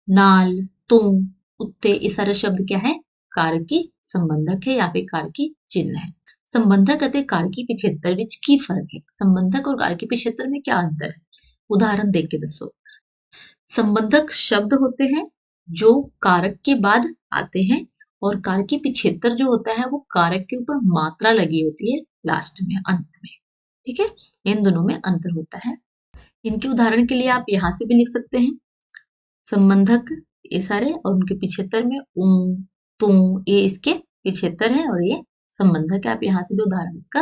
नाल, तू, उत्ते, ये सारे शब्द क्या है? कारकी संबंधक है या फिर कारकी चिन्ह है। संबंधक ਅਤੇ कारकी पिछेत्र ਵਿੱਚ ਕੀ फर्क है? संबंधक और कारकी पिछेत्र में क्या अंतर है? उदाहरण देख के दसो। संबंधक शब्द होते हैं जो कारक के बाद आते हैं और कारकी पिछेत्र जो होता है वो कारक के ऊपर मात्रा लगी होती है लास्ट में, अंत में। ठीक है, इन दोनों में अंतर होता है। इनके उदाहरण के लिए आप यहाँ से भी लिख सकते हैं। संबंधक ये सारे और उनके पिछेत्र में तू, ये इसके पिछेत्र है और ये संबंधक है। आप यहाँ से भी उदाहरण इसका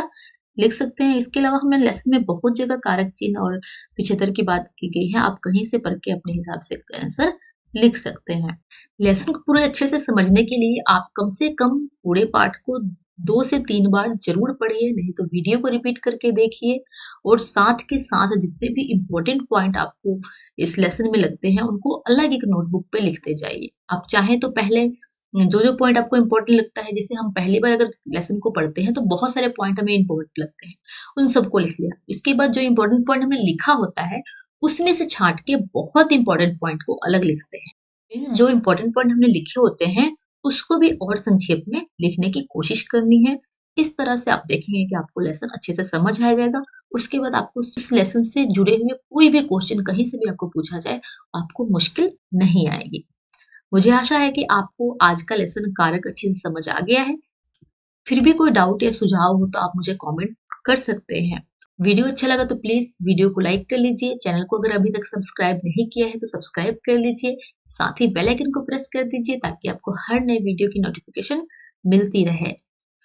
लिख सकते हैं। इसके अलावा हमें लेसन में बहुत जगह कारक चिन्ह और पिछेत्र की बात की गई है। आप कहीं से पढ़ के अपने हिसाब से आंसर लिख सकते हैं। लेसन को पूरे अच्छे से समझने के लिए आप कम से कम पूरे पाठ को 2 से 3 बार जरूर पढ़िए, नहीं तो वीडियो को रिपीट करके देखिए और साथ के साथ जितने भी इम्पोर्टेंट पॉइंट आपको इस लेसन में लगते हैं उनको अलग एक नोटबुक पे लिखते जाइए। आप चाहें तो पहले जो पॉइंट आपको इम्पोर्टेंट लगता है, जैसे हम पहली बार अगर लेसन को पढ़ते हैं तो बहुत सारे पॉइंट हमें इम्पोर्टेंट लगते हैं, उन सबको लिख लिया। उसके बाद जो इम्पोर्टेंट पॉइंट हमने लिखा होता है उसमें से छांट के बहुत इंपॉर्टेंट पॉइंट को अलग लिखते हैं। जो इम्पोर्टेंट पॉइंट हमने लिखे होते हैं उसको भी और संक्षेप में लिखने की कोशिश करनी है। इस तरह से आप देखेंगे कि आपको लेसन अच्छे से समझ आ जाएगा। उसके बाद आपको उस लेसन से जुड़े हुए कोई भी क्वेश्चन कहीं से भी आपको पूछा जाए, आपको मुश्किल नहीं आएगी। मुझे आशा है कि आपको आज का लेसन कारक अच्छे से समझ आ गया है। फिर भी कोई डाउट या सुझाव हो तो आप मुझे कमेंट कर सकते हैं। वीडियो अच्छा लगा तो प्लीज वीडियो को लाइक कर लीजिए। चैनल को अगर अभी तक सब्सक्राइब नहीं किया है तो सब्सक्राइब कर लीजिए। साथ ही बेल आइकन को प्रेस कर दीजिए ताकि आपको हर नए वीडियो की नोटिफिकेशन मिलती रहे।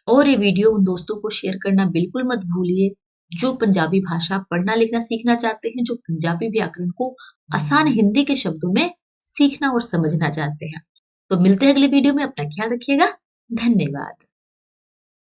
और ये वीडियो उन दोस्तों को शेयर करना बिल्कुल मत भूलिए जो पंजाबी भाषा पढ़ना लिखना सीखना चाहते हैं, जो पंजाबी व्याकरण को आसान हिंदी के शब्दों में सीखना और समझना चाहते हैं। तो मिलते हैं अगले वीडियो में। अपना ख्याल रखिएगा। धन्यवाद।